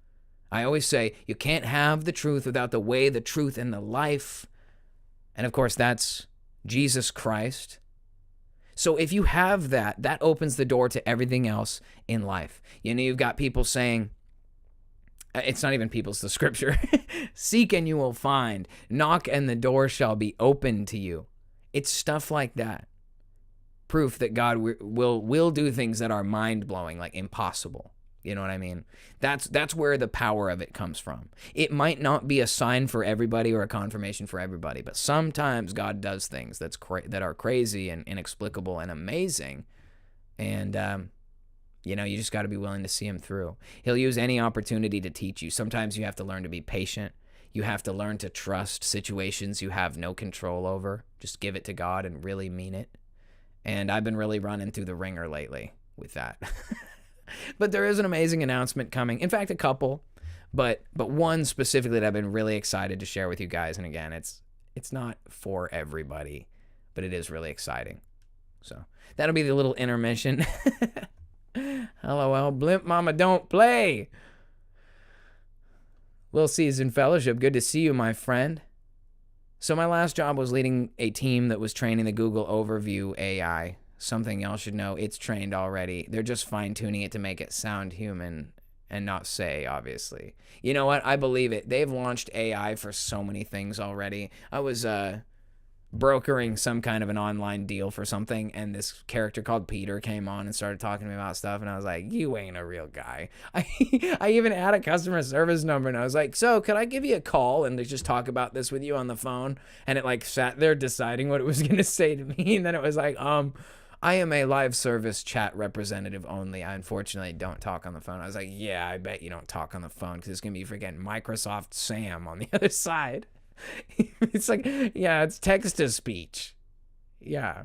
I always say you can't have the truth without the way, the truth, and the life. And of course, that's Jesus Christ. So if you have that, that opens the door to everything else in life. You know, you've got people saying, it's not even people, it's the scripture. Seek and you will find. Knock and the door shall be opened to you. It's stuff like that. Proof that God will do things that are mind-blowing, like impossible. You know what I mean? That's where the power of it comes from. It might not be a sign for everybody or a confirmation for everybody, but sometimes God does things that are crazy and inexplicable and amazing. And, you just got to be willing to see him through. He'll use any opportunity to teach you. Sometimes you have to learn to be patient. You have to learn to trust situations you have no control over. Just give it to God and really mean it. And I've been really running through the ringer lately with that. But there is an amazing announcement coming. In fact, a couple, but one specifically that I've been really excited to share with you guys. And again, it's not for everybody, but it is really exciting. So that'll be the little intermission. LOL, Blimp Mama don't play. Lil C's in fellowship. Good to see you, my friend. So my last job was leading a team that was training the Google Overview AI. Something y'all should know, it's trained already. They're just fine-tuning it to make it sound human and not say, obviously. You know what? I believe it. They've launched AI for so many things already. I was brokering some kind of an online deal for something, and this character called Peter came on and started talking to me about stuff, and I was like, you ain't a real guy. I even had a customer service number, and I was like, so could I give you a call and just talk about this with you on the phone? And it like sat there deciding what it was going to say to me, and then it was like, I am a live service chat representative only. I unfortunately don't talk on the phone. I was like, yeah, I bet you don't talk on the phone because it's going to be freaking Microsoft Sam on the other side. It's like, yeah, it's text to speech. Yeah.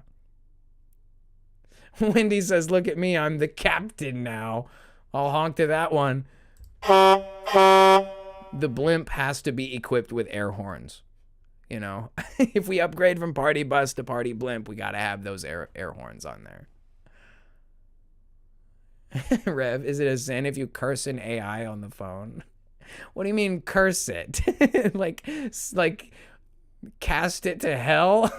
Wendy says, look at me, I'm the captain now. I'll honk to that one. The blimp has to be equipped with air horns. You know, if we upgrade from party bus to party blimp, we got to have those air horns on there. Rev, is it a sin if you curse an AI on the phone? What do you mean curse it? like cast it to hell?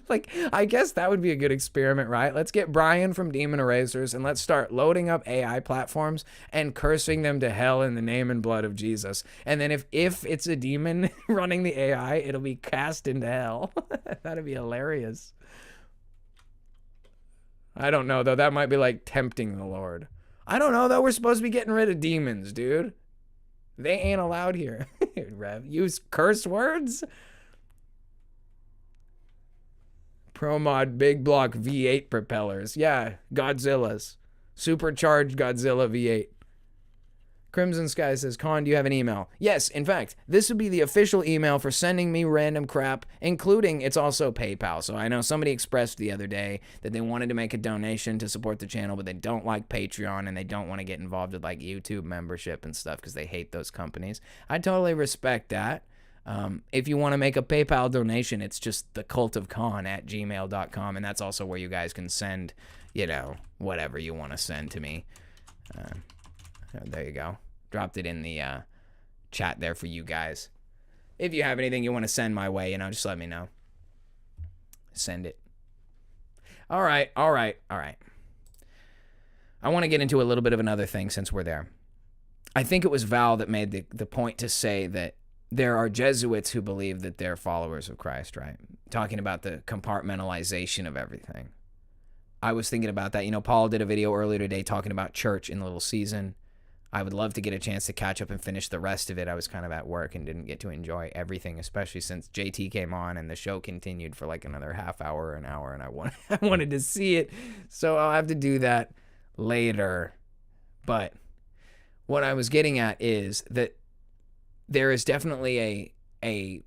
Like, I guess that would be a good experiment, right? Let's get Brian from Demon Erasers and let's start loading up AI platforms and cursing them to hell in the name and blood of Jesus. And then if it's a demon running the AI, it'll be cast into hell. That'd be hilarious. I don't know, though. That might be like tempting the Lord. I don't know, though. We're supposed to be getting rid of demons, dude. They ain't allowed here. Rev, use curse words? ProMod Big Block V8 propellers. Yeah, Godzilla's. Supercharged Godzilla V8. Crimson Sky says, Con, do you have an email? Yes, in fact, this would be the official email for sending me random crap, including it's also PayPal. So I know somebody expressed the other day that they wanted to make a donation to support the channel, but they don't like Patreon and they don't want to get involved with like YouTube membership and stuff because they hate those companies. I totally respect that. If you want to make a PayPal donation, it's just thecultofcon@gmail.com, and that's also where you guys can send, you know, whatever you want to send to me. There you go. Dropped it in the chat there for you guys. If you have anything you want to send my way, you know, just let me know. Send it. All right. I want to get into a little bit of another thing since we're there. I think it was Val that made the point to say that there are Jesuits who believe that they're followers of Christ, right? Talking about the compartmentalization of everything. I was thinking about that. You know, Paul did a video earlier today talking about church in Little Season. I would love to get a chance to catch up and finish the rest of it. I was kind of at work and didn't get to enjoy everything, especially since JT came on and the show continued for like another half hour, an hour, and I wanted to see it. So I'll have to do that later. But what I was getting at is that there is definitely an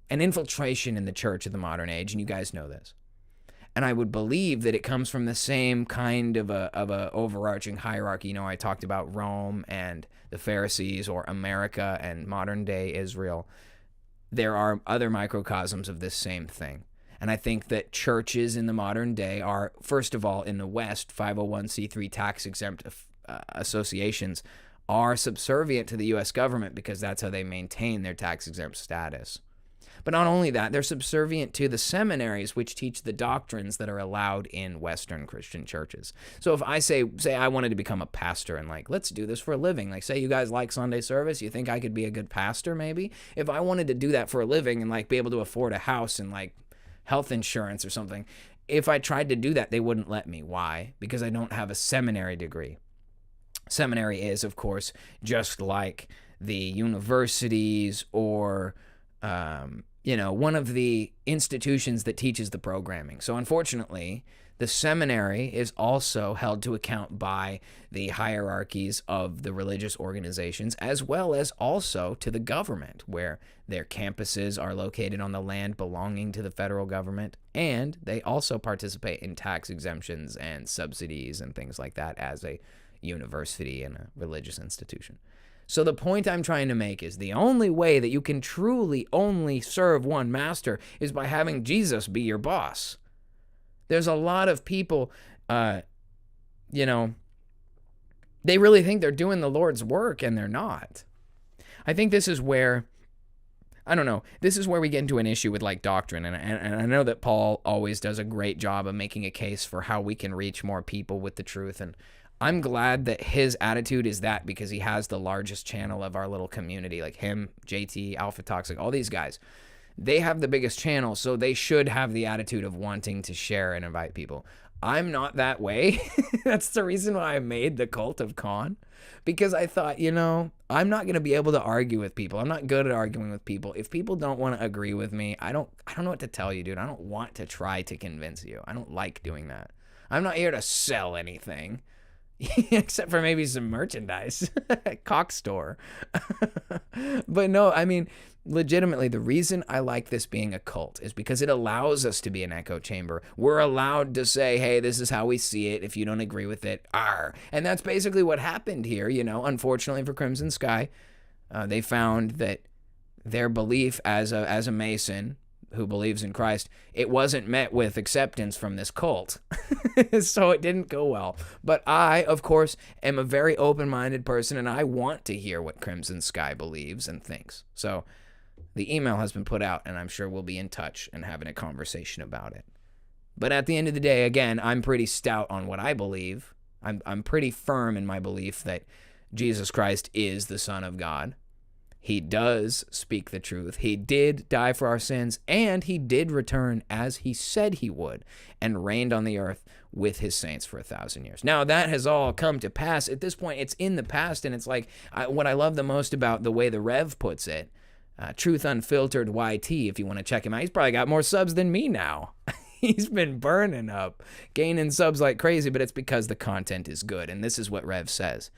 infiltration in the church of the modern age, and you guys know this. And I would believe that it comes from the same kind of a overarching hierarchy. You know, I talked about Rome and the Pharisees, or America and modern day Israel. There are other microcosms of this same thing. And I think that churches in the modern day are, first of all, in the West, 501c3 tax-exempt associations are subservient to the U.S. government because that's how they maintain their tax-exempt status. But not only that, they're subservient to the seminaries which teach the doctrines that are allowed in Western Christian churches. So if I say I wanted to become a pastor and like, let's do this for a living. Like, say you guys like Sunday service, you think I could be a good pastor maybe? If I wanted to do that for a living and like be able to afford a house and like health insurance or something, if I tried to do that, they wouldn't let me. Why? Because I don't have a seminary degree. Seminary is, of course, just like the universities or, one of the institutions that teaches the programming. So unfortunately, the seminary is also held to account by the hierarchies of the religious organizations, as well as also to the government, where their campuses are located on the land belonging to the federal government, and they also participate in tax exemptions and subsidies and things like that as a university and a religious institution. So the point I'm trying to make is the only way that you can truly only serve one master is by having Jesus be your boss. There's a lot of people, they really think they're doing the Lord's work and they're not. I think this is where, this is where we get into an issue with like doctrine. And I know that Paul always does a great job of making a case for how we can reach more people with the truth. And I'm glad that his attitude is that because he has the largest channel of our little community, like him, JT, Alpha Toxic, all these guys. They have the biggest channel, so they should have the attitude of wanting to share and invite people. I'm not that way. That's the reason why I made the Cult of Con, because I thought, I'm not going to be able to argue with people. I'm not good at arguing with people. If people don't want to agree with me, I don't know what to tell you, dude. I don't want to try to convince you. I don't like doing that. I'm not here to sell anything. Except for maybe some merchandise. Cock store. But no, I mean, legitimately, the reason I like this being a cult is because it allows us to be an echo chamber. We're allowed to say, hey, this is how we see it. If you don't agree with it, And that's basically what happened here, unfortunately for Crimson Sky. They found that their belief as a Mason who believes in Christ, it wasn't met with acceptance from this cult. So it didn't go well. But I, of course, am a very open-minded person, and I want to hear what Crimson Sky believes and thinks. So the email has been put out, and I'm sure we'll be in touch and having a conversation about it. But at the end of the day, again, I'm pretty stout on what I believe. I'm pretty firm in my belief that Jesus Christ is the Son of God. He does speak the truth. He did die for our sins, and he did return as he said he would, and reigned on the earth with his saints for 1,000 years. Now, that has all come to pass. At this point, it's in the past, and it's like what I love the most about the way the Rev puts it, Truth Unfiltered YT, if you want to check him out. He's probably got more subs than me now. He's been burning up, gaining subs like crazy, but it's because the content is good, and this is what Rev says.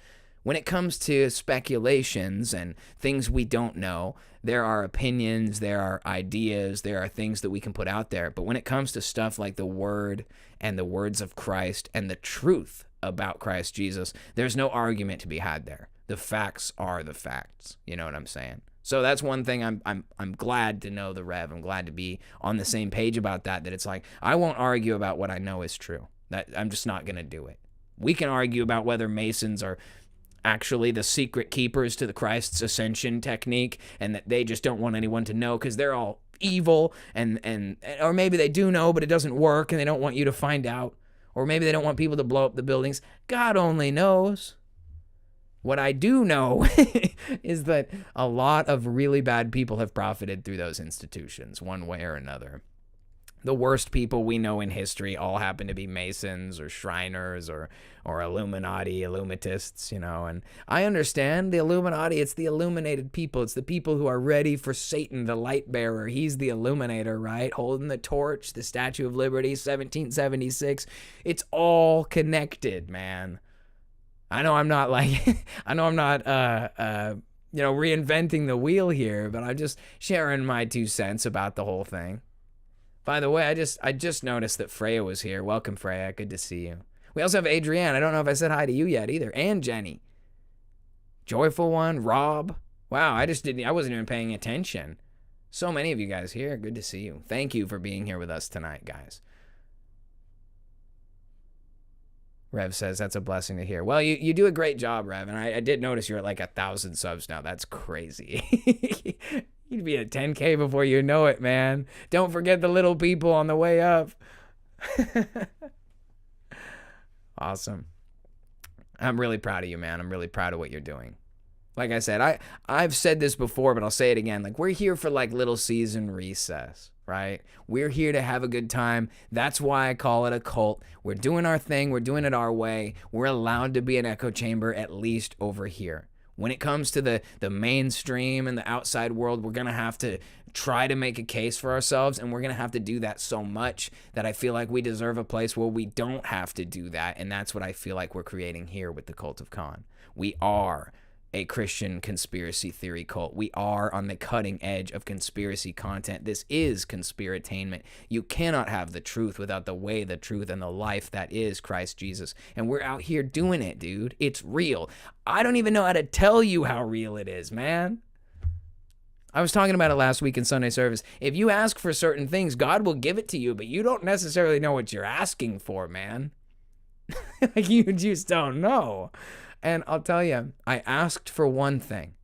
When it comes to speculations and things we don't know, there are opinions, there are ideas, there are things that we can put out there. But when it comes to stuff like the Word and the words of Christ and the truth about Christ Jesus, there's no argument to be had there. The facts are the facts. You know what I'm saying? So that's one thing I'm glad to know the Rev. I'm glad to be on the same page about that it's like, I won't argue about what I know is true. That I'm just not going to do it. We can argue about whether Masons are actually the secret keepers to the Christ's Ascension technique, and that they just don't want anyone to know because they're all evil, and or maybe they do know, but it doesn't work, and they don't want you to find out, or maybe they don't want people to blow up the buildings. God only knows. What I do know is that a lot of really bad people have profited through those institutions, one way or another. The worst people we know in history all happen to be Masons or Shriners or Illuminati, Illumatists, and I understand the Illuminati, it's the illuminated people. It's the people who are ready for Satan, the light bearer. He's the illuminator, right? Holding the torch, the Statue of Liberty, 1776. It's all connected, man. I know I'm not reinventing the wheel here, but I'm just sharing my 2 cents about the whole thing. By the way, I just noticed that Freya was here. Welcome, Freya. Good to see you. We also have Adrienne. I don't know if I said hi to you yet either. And Jenny. Joyful One, Rob. Wow, I wasn't even paying attention. So many of you guys here. Good to see you. Thank you for being here with us tonight, guys. Rev says that's a blessing to hear. Well, you do a great job, Rev, and I did notice you're at like 1,000 subs now. That's crazy. You'd be at 10K before you know it, man. Don't forget the little people on the way up. Awesome. I'm really proud of you, man. I'm really proud of what you're doing. Like I said, I've said this before, but I'll say it again. Like, we're here for like little season recess, right? We're here to have a good time. That's why I call it a cult. We're doing our thing. We're doing it our way. We're allowed to be an echo chamber, at least over here. When it comes to the mainstream and the outside world, we're going to have to try to make a case for ourselves, and we're going to have to do that so much that I feel like we deserve a place where we don't have to do that, and that's what I feel like we're creating here with the Cult of Khan. We are a Christian conspiracy theory cult. We are on the cutting edge of conspiracy content. This is conspiratainment. You cannot have the truth without the way, the truth, and the life that is Christ Jesus. And we're out here doing it, dude. It's real. I don't even know how to tell you how real it is, man. I was talking about it last week in Sunday service. If you ask for certain things, God will give it to you, but you don't necessarily know what you're asking for, man. Like, you just don't know. And I'll tell you, I asked for one thing.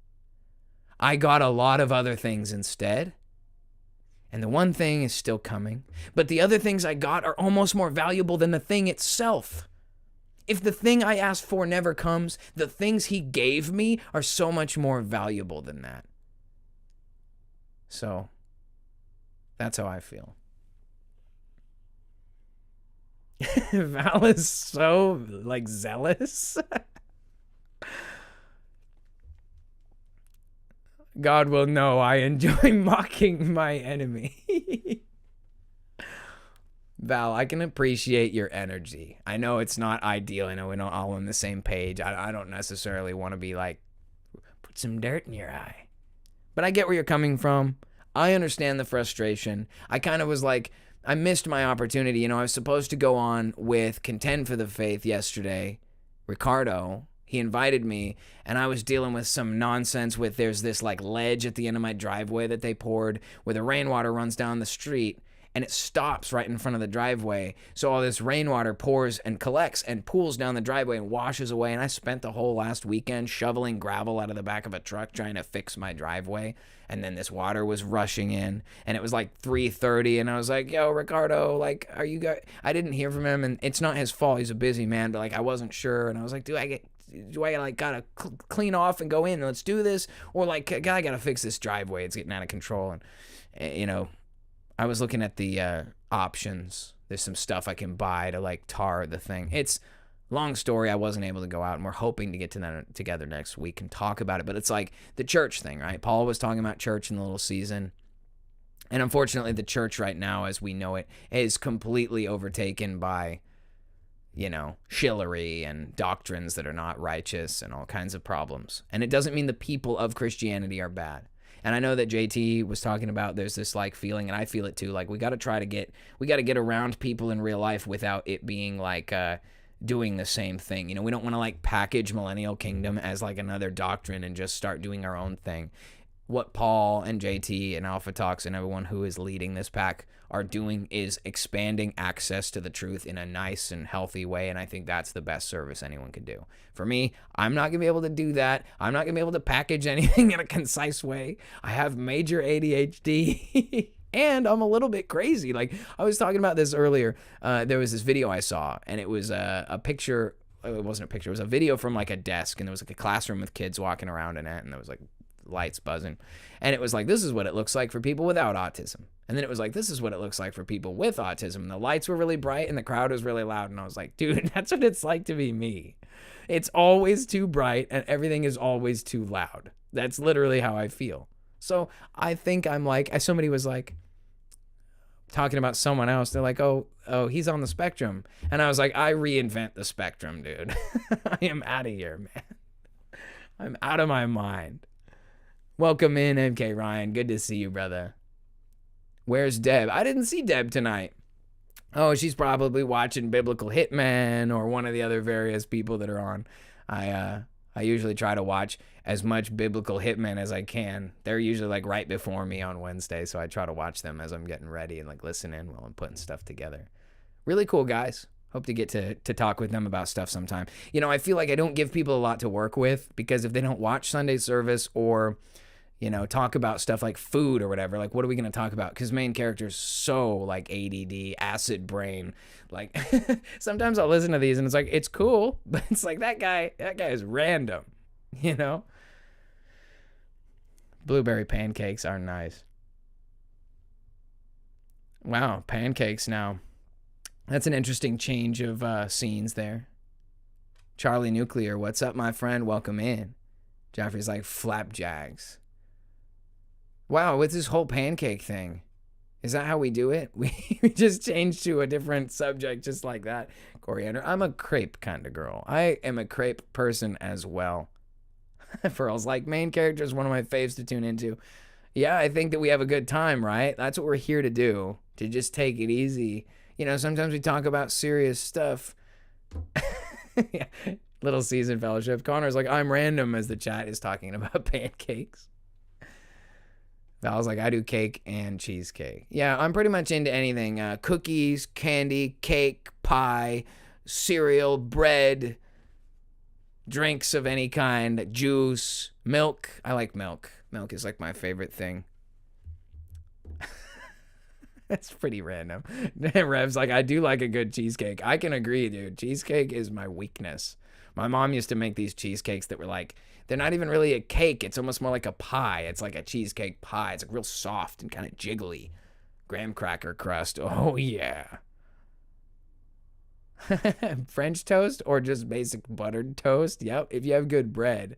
I got a lot of other things instead. And the one thing is still coming. But the other things I got are almost more valuable than the thing itself. If the thing I asked for never comes, the things he gave me are so much more valuable than that. So, that's how I feel. Val is so, zealous. God will know I enjoy mocking my enemy. Val, I can appreciate your energy. I know it's not ideal. I know we're not all on the same page. I don't necessarily want to be like, put some dirt in your eye. But I get where you're coming from. I understand the frustration. I kind of was like, I missed my opportunity. I was supposed to go on with Contend for the Faith yesterday. Ricardo, he invited me, and I was dealing with some nonsense with there's this like ledge at the end of my driveway that they poured where the rainwater runs down the street. And it stops right in front of the driveway. So all this rainwater pours and collects and pools down the driveway and washes away. And I spent the whole last weekend shoveling gravel out of the back of a truck trying to fix my driveway. And then this water was rushing in. And it was like 3:30. And I was like, yo, Ricardo, like, are you guys... I didn't hear from him. And it's not his fault. He's a busy man. But like, I wasn't sure. And I was like, do I like gotta clean off and go in? Let's do this. Or like, I gotta fix this driveway. It's getting out of control. And, I was looking at the options. There's some stuff I can buy to like tar the thing. It's long story. I wasn't able to go out, and we're hoping to get to that together next week and talk about it. But it's like the church thing, right? Paul was talking about church in the little season. And unfortunately, the church right now, as we know it, is completely overtaken by, shillery and doctrines that are not righteous and all kinds of problems. And it doesn't mean the people of Christianity are bad. And I know that JT was talking about there's this like feeling, and I feel it too, like we got to get around people in real life without it being like doing the same thing. We don't want to like package Millennial Kingdom as like another doctrine and just start doing our own thing. What Paul and JT and Alpha Talks and everyone who is leading this pack are doing is expanding access to the truth in a nice and healthy way, and I think that's the best service anyone can do. For me, I'm not going to be able to do that. I'm not going to be able to package anything in a concise way. I have major ADHD, and I'm a little bit crazy. Like, I was talking about this earlier. There was this video I saw, and it was a picture. It wasn't a picture. It was a video from like a desk, and there was like a classroom with kids walking around in it, and there was like lights buzzing, and it was like, this is what it looks like for people without autism. And then it was like, this is what it looks like for people with autism. And the lights were really bright and the crowd was really loud, and I was like, dude, that's what it's like to be me. It's always too bright and everything is always too loud. That's literally how I feel. So I think I'm like, somebody was like talking about someone else, they're like, oh, he's on the spectrum. And I was like, I reinvent the spectrum, dude. I am out of here, man. I'm out of my mind. Welcome in, MK Ryan. Good to see you, brother. Where's Deb? I didn't see Deb tonight. Oh, she's probably watching Biblical Hitman or one of the other various people that are on. I usually try to watch as much Biblical Hitman as I can. They're usually like right before me on Wednesday, so I try to watch them as I'm getting ready and like listen in while I'm putting stuff together. Really cool guys. Hope to get to talk with them about stuff sometime. I feel like I don't give people a lot to work with, because if they don't watch Sunday service or talk about stuff like food or whatever, like, what are we going to talk about? Because main character's so, like, ADD, acid brain. Like, sometimes I'll listen to these and it's like, it's cool, but it's like, that guy is random, Blueberry pancakes are nice. Wow, pancakes now. That's an interesting change of scenes there. Charlie Nuclear, what's up, my friend? Welcome in. Jeffrey's like, flapjacks. Wow, with this whole pancake thing, is that how we do it? We just change to a different subject just like that. Coriander. I'm a crepe kind of girl. I am a crepe person as well. Pearl's like, main character is one of my faves to tune into. Yeah, I think that we have a good time, right? That's what we're here to do, to just take it easy. Sometimes we talk about serious stuff. Yeah. Little season fellowship. Connor's like, I'm random, as the chat is talking about pancakes. Val's like, I do cake and cheesecake. Yeah, I'm pretty much into anything. Cookies, candy, cake, pie, cereal, bread, drinks of any kind, juice, milk. I like milk. Milk is like my favorite thing. That's pretty random. Rev's like, I do like a good cheesecake. I can agree, dude. Cheesecake is my weakness. My mom used to make these cheesecakes that were like, they're not even really a cake. It's almost more like a pie. It's like a cheesecake pie. It's like real soft and kind of jiggly. Graham cracker crust. Oh, yeah. French toast or just basic buttered toast? Yep, if you have good bread.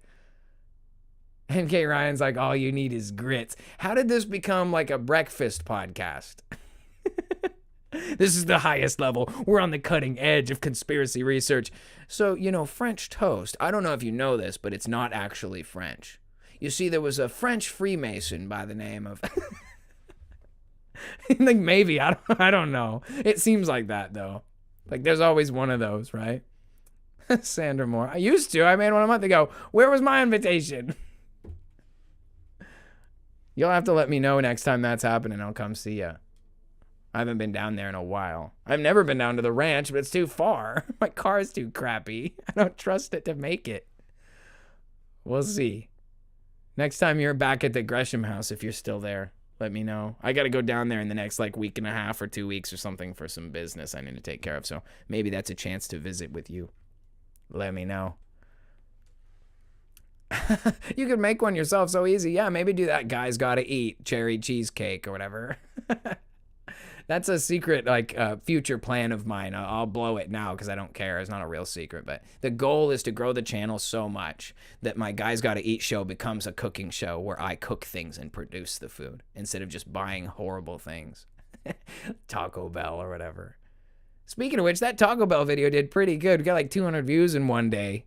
NK Ryan's like, all you need is grits. How did this become like a breakfast podcast? This is the highest level. We're on the cutting edge of conspiracy research. So, French toast. I don't know if you know this, but it's not actually French. You see, there was a French Freemason by the name of... like maybe, I don't know. It seems like that, though. Like, there's always one of those, right? Sandra Moore. I used to. I made one a month ago. Where was my invitation? You'll have to let me know next time that's happening. I'll come see ya. I haven't been down there in a while. I've never been down to the ranch, but it's too far. My car is too crappy. I don't trust it to make it. We'll see. Next time you're back at the Gresham house, if you're still there, let me know. I got to go down there in the next week and a half or 2 weeks or something for some business I need to take care of. So maybe that's a chance to visit with you. Let me know. You could make one yourself so easy. Yeah, maybe do that Guys Gotta Eat cherry cheesecake or whatever. That's a secret, future plan of mine. I'll blow it now because I don't care. It's not a real secret. But the goal is to grow the channel so much that my Guys Gotta Eat show becomes a cooking show where I cook things and produce the food instead of just buying horrible things. Taco Bell or whatever. Speaking of which, that Taco Bell video did pretty good. We got 200 views in one day.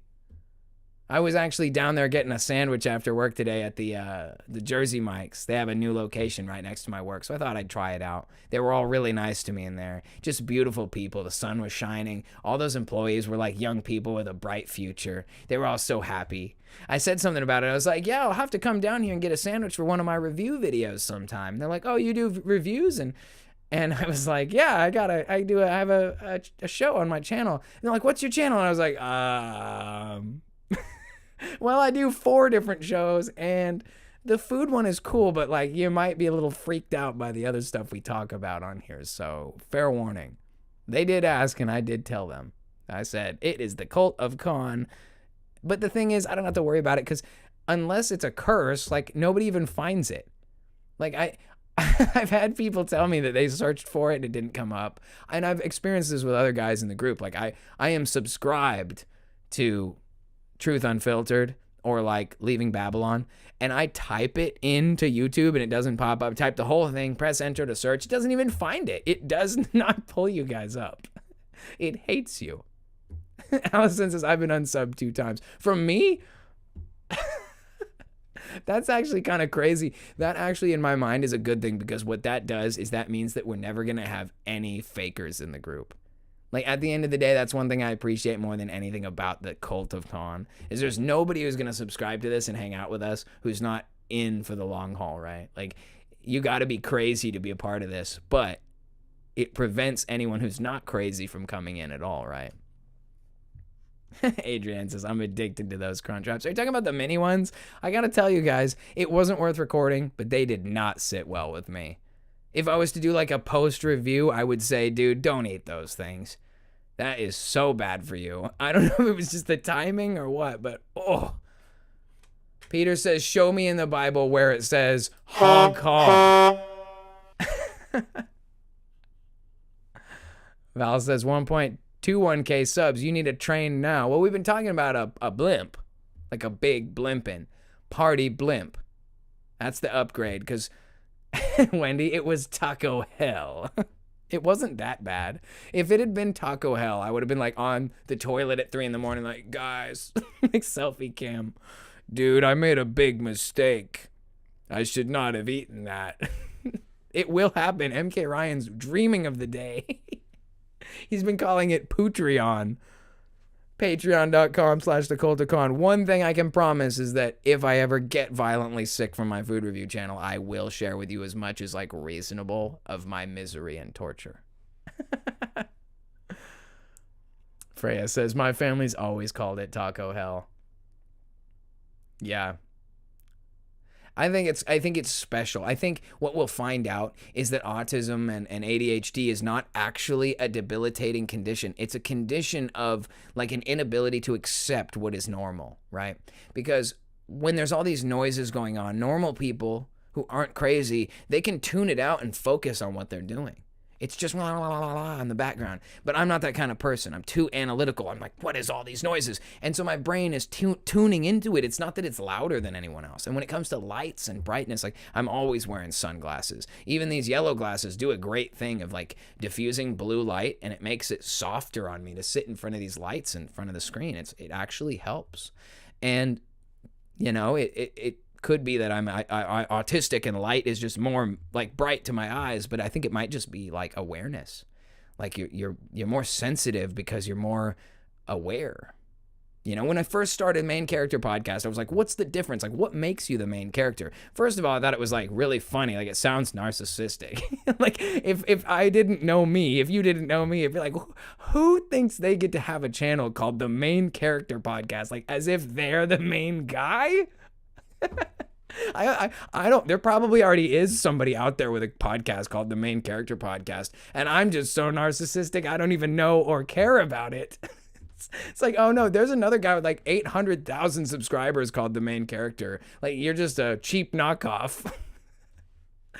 I was actually down there getting a sandwich after work today at the Jersey Mike's. They have a new location right next to my work, so I thought I'd try it out. They were all really nice to me in there. Just beautiful people. The sun was shining. All those employees were like young people with a bright future. They were all so happy. I said something about it. I was like, yeah, I'll have to come down here and get a sandwich for one of my review videos sometime. And they're like, oh, you do reviews? And I was like, yeah, I have a show on my channel. And they're like, what's your channel? And I was like, well, I do 4 different shows, and the food one is cool, but you might be a little freaked out by the other stuff we talk about on here. So fair warning. They did ask, and I did tell them. I said, it is the cult of Khan. But the thing is, I don't have to worry about it because unless it's a curse, nobody even finds it. I've had people tell me that they searched for it and it didn't come up. And I've experienced this with other guys in the group. I am subscribed to Truth Unfiltered or Leaving Babylon, and I type it into YouTube and it doesn't pop up. Type the whole thing, press enter to search. It doesn't even find it. It does not pull you guys up. It hates you. Allison says, I've been unsubbed 2 times. From me? That's actually kind of crazy. That actually in my mind is a good thing because what that does is that means that we're never going to have any fakers in the group. At the end of the day, that's one thing I appreciate more than anything about the cult of Khan is there's nobody who's going to subscribe to this and hang out with us who's not in for the long haul, right? You got to be crazy to be a part of this, but it prevents anyone who's not crazy from coming in at all, right? Adrian says, I'm addicted to those crunch wraps. Are you talking about the mini ones? I got to tell you guys, it wasn't worth recording, but they did not sit well with me. If I was to do a post review, I would say, dude, don't eat those things. That is so bad for you. I don't know if it was just the timing or what, but oh. Peter says, show me in the Bible where it says honk honk. Val says 1.21k subs. You need to train now. Well, we've been talking about a blimp, a big blimpin'. Party blimp. That's the upgrade because, Wendy, it was taco hell. It wasn't that bad. If it had been taco hell, I would have been on the toilet at 3 a.m, guys, selfie cam. Dude, I made a big mistake. I should not have eaten that. It will happen. MK Ryan's dreaming of the day. He's been calling it Patreon. Patreon.com/thecultofkhan. One thing I can promise is that if I ever get violently sick from my food review channel, I will share with you as much as reasonable of my misery and torture. Freya says, my family's always called it taco hell. Yeah. I think it's special. I think what we'll find out is that autism and ADHD is not actually a debilitating condition. It's a condition of an inability to accept what is normal, right? Because when there's all these noises going on, normal people who aren't crazy, they can tune it out and focus on what they're doing. It's just la, la, la, la in the background. But I'm not that kind of person. I'm too analytical. I'm like, what is all these noises? And so my brain is tuning into it. It's not that it's louder than anyone else. And when it comes to lights and brightness, like I'm always wearing sunglasses. Even these yellow glasses do a great thing of like diffusing blue light, and it makes it softer on me to sit in front of these lights in front of the screen. It actually helps. And, you know, it could be that I'm autistic and light is just more like bright to my eyes, but I think it might just be like awareness. Like you're more sensitive because you're more aware. You know, when I first started Main Character Podcast, I was like, what's the difference? Like, what makes you the main character? First of all, I thought it was like really funny. Like, it sounds narcissistic. Like, if I didn't know me, if you didn't know me, it'd be like, who thinks they get to have a channel called the Main Character Podcast? Like, as if they're the main guy? I don't, there probably already is somebody out there with a podcast called the Main Character Podcast, and I'm just so narcissistic I don't even know or care about it. It's like, oh no, there's another guy with like 800,000 subscribers called the Main Character. Like, you're just a cheap knockoff.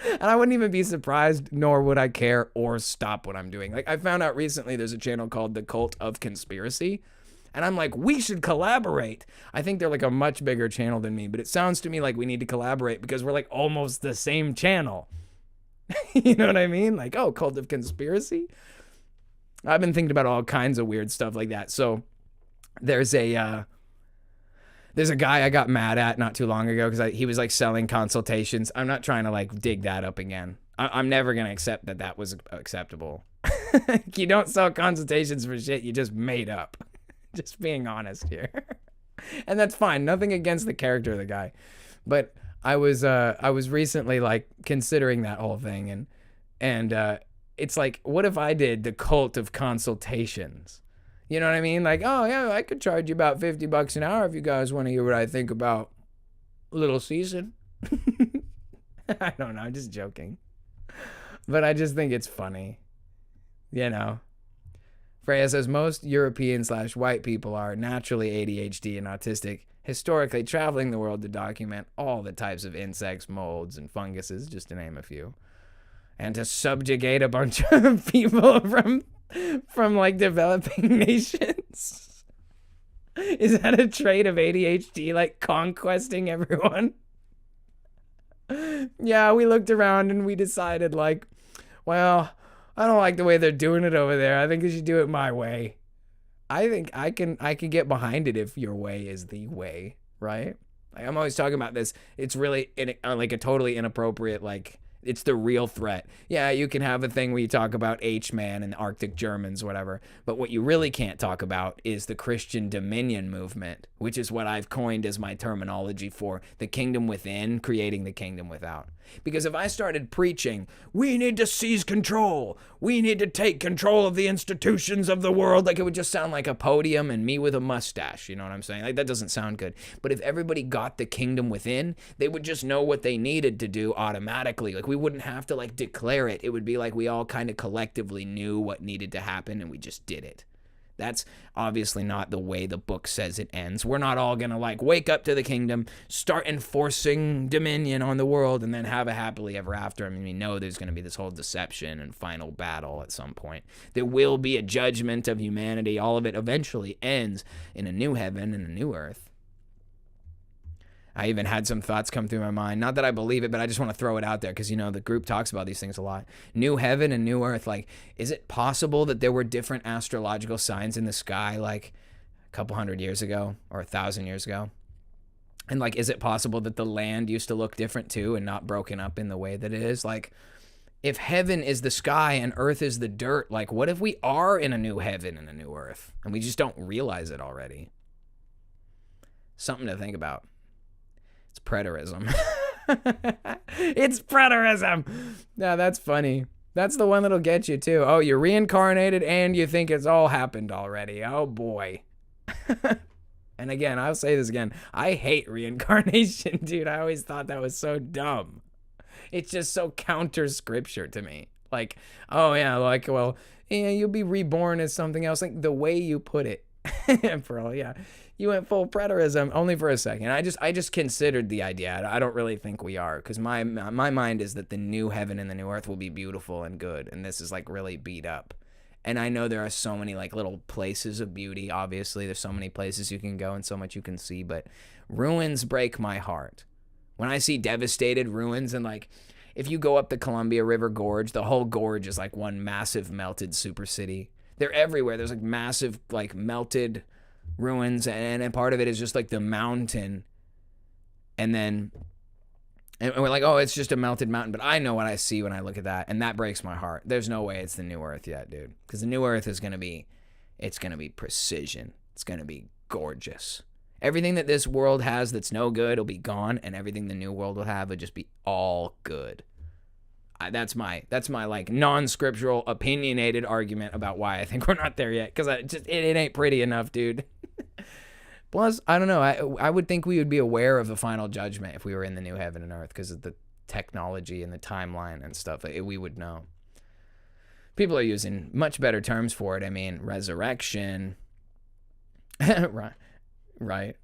And I wouldn't even be surprised, nor would I care or stop what I'm doing. Like, I found out recently there's a channel called The Cult of Conspiracy. And I'm like, we should collaborate. I think they're like a much bigger channel than me, but it sounds to me like we need to collaborate because we're like almost the same channel. You know what I mean? Like, oh, Cult of Conspiracy. I've been thinking about all kinds of weird stuff like that. So there's a guy I got mad at not too long ago because he was like selling consultations. I'm not trying to like dig that up again. I'm never going to accept that that was acceptable. You don't sell consultations for shit you just made up. Just being honest here. And that's fine. Nothing against the character of the guy. But I was recently like considering that whole thing, and it's like, what if I did the Cult of Consultations? You know what I mean? Like, oh yeah, I could charge you about $50 an hour if you guys want to hear what I think about Little Season. I don't know, I'm just joking. But I just think it's funny. You know. Freya says, most European/white people are naturally ADHD and autistic, historically traveling the world to document all the types of insects, molds, and funguses, just to name a few. And to subjugate a bunch of people from like developing nations. Is that a trait of ADHD, like conquesting everyone? Yeah, we looked around and we decided like, well, I don't like the way they're doing it over there. I think they should do it my way. I think I can get behind it if your way is the way, right? Like, I'm always talking about this. It's really like a totally inappropriate, like, it's the real threat. Yeah, you can have a thing where you talk about H-Man and Arctic Germans, whatever. But what you really can't talk about is the Christian Dominion movement, which is what I've coined as my terminology for the kingdom within, creating the kingdom without. Because if I started preaching, we need to seize control, we need to take control of the institutions of the world, like it would just sound like a podium and me with a mustache, you know what I'm saying? Like, that doesn't sound good. But if everybody got the kingdom within, they would just know what they needed to do automatically. Like, we wouldn't have to like declare it. It would be like we all kind of collectively knew what needed to happen and we just did it. That's obviously not the way the book says it ends. We're not all gonna like wake up to the kingdom, start enforcing dominion on the world, and then have a happily ever after. I mean, we know there's gonna be this whole deception and final battle at some point. There will be a judgment of humanity. All of it eventually ends in a new heaven and a new earth. I even had some thoughts come through my mind. Not that I believe it, but I just want to throw it out there because, you know, the group talks about these things a lot. New heaven and new earth. Like, is it possible that there were different astrological signs in the sky like a couple hundred years ago or 1,000 years ago? And, like, is it possible that the land used to look different too and not broken up in the way that it is? Like, if heaven is the sky and earth is the dirt, like, what if we are in a new heaven and a new earth and we just don't realize it already? Something to think about. It's preterism. It's preterism. Yeah, that's funny. That's the one that'll get you too. Oh, you're reincarnated and you think it's all happened already. Oh boy. And again, I'll say this again. I hate reincarnation, dude. I always thought that was so dumb. It's just so counter scripture to me. Like, oh yeah, like, well, yeah, you'll be reborn as something else. Like the way you put it. Bro, yeah. You went full preterism only for a second. I just considered the idea. I don't really think we are, because my mind is that the new heaven and the new earth will be beautiful and good, and this is like really beat up. And I know there are so many like little places of beauty. Obviously, there's so many places you can go and so much you can see, but ruins break my heart. When I see devastated ruins, and like if you go up the Columbia River Gorge, the whole gorge is like one massive melted super city. They're everywhere. There's like massive like melted ruins, and part of it is just like the mountain, and we're like, oh, it's just a melted mountain, but I know what I see when I look at that, and that breaks my heart. There's no way it's the new earth yet, dude, because the new earth is gonna be precision. It's gonna be gorgeous. Everything that this world has that's no good will be gone, and everything the new world will have would just be all good. That's my like non-scriptural opinionated argument about why I think we're not there yet, because it ain't pretty enough, dude. Plus, I don't know, I would think we would be aware of the final judgment if we were in the new heaven and earth, because of the technology and the timeline and stuff. We would know. People are using much better terms for it. I mean, resurrection. Right.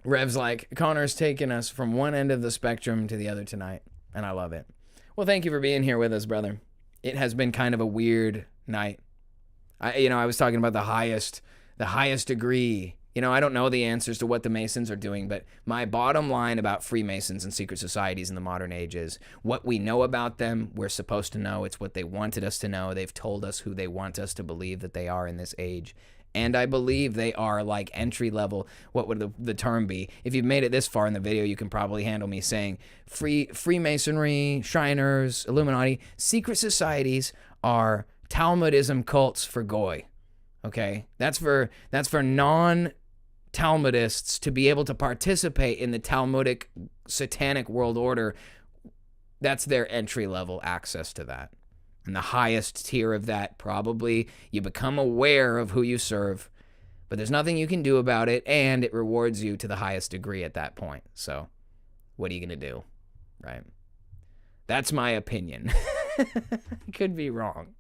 Rev's like, Connor's taking us from one end of the spectrum to the other tonight, and I love it. Well, thank you for being here with us, brother. It has been kind of a weird night. I was talking about the highest degree. I don't know the answers to what the Masons are doing, but my bottom line about Freemasons and secret societies in the modern age is what we know about them, we're supposed to know. It's what they wanted us to know. They've told us who they want us to believe that they are in this age. And I believe they are like entry level. What would the term be? If you've made it this far in the video, you can probably handle me saying Freemasonry, Shriners, Illuminati. Secret societies are Talmudism cults for goy. Okay? That's for non-Talmudists to be able to participate in the Talmudic satanic world order. That's their entry level access to that. And the highest tier of that, probably you become aware of who you serve, but there's nothing you can do about it, and it rewards you to the highest degree at that point. So what are you going to do, right? That's my opinion. Could be wrong.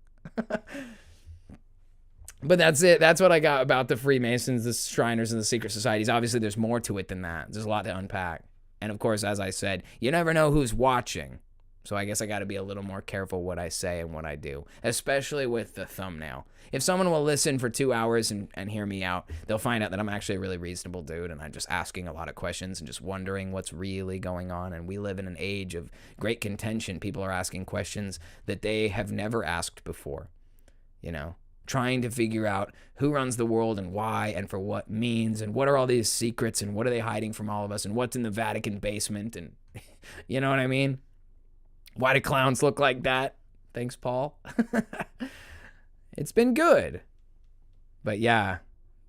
But that's it. That's what I got about the Freemasons, the Shriners, and the secret societies. Obviously, there's more to it than that. There's a lot to unpack. And of course, as I said, you never know who's watching. So I guess I got to be a little more careful what I say and what I do, especially with the thumbnail. If someone will listen for 2 hours and hear me out, they'll find out that I'm actually a really reasonable dude, and I'm just asking a lot of questions and just wondering what's really going on. And we live in an age of great contention. People are asking questions that they have never asked before, trying to figure out who runs the world and why and for what means, and what are all these secrets, and what are they hiding from all of us, and what's in the Vatican basement, and you know what I mean? Why do clowns look like that? Thanks, Paul. It's been good. But yeah,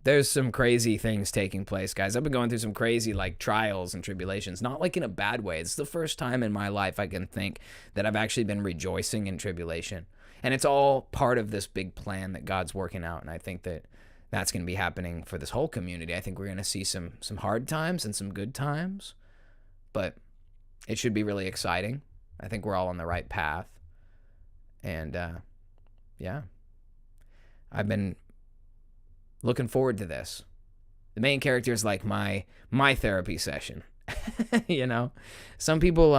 there's some crazy things taking place, guys. I've been going through some crazy trials and tribulations, not in a bad way. It's the first time in my life I can think that I've actually been rejoicing in tribulation. And it's all part of this big plan that God's working out. And I think that that's going to be happening for this whole community. I think we're going to see some hard times and some good times, but it should be really exciting. I think we're all on the right path. And yeah, I've been looking forward to this. The main character is like my therapy session. Some people,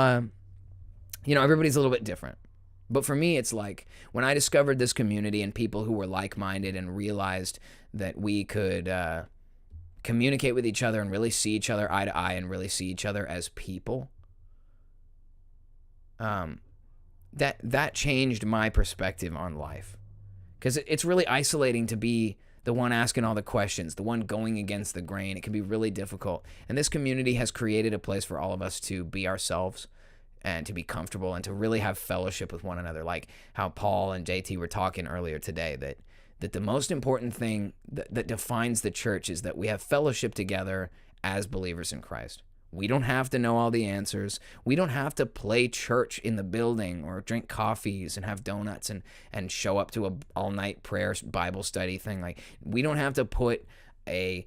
everybody's a little bit different. But for me, it's like when I discovered this community and people who were like-minded and realized that we could communicate with each other and really see each other eye to eye and really see each other as people. That changed my perspective on life, because it's really isolating to be the one asking all the questions, the one going against the grain. It can be really difficult, and this community has created a place for all of us to be ourselves and to be comfortable and to really have fellowship with one another, like how Paul and JT were talking earlier today, that the most important thing that defines the church is that we have fellowship together as believers in Christ. We don't have to know all the answers. We don't have to play church in the building or drink coffees and have donuts and show up to a all-night prayer Bible study thing. We don't have to put a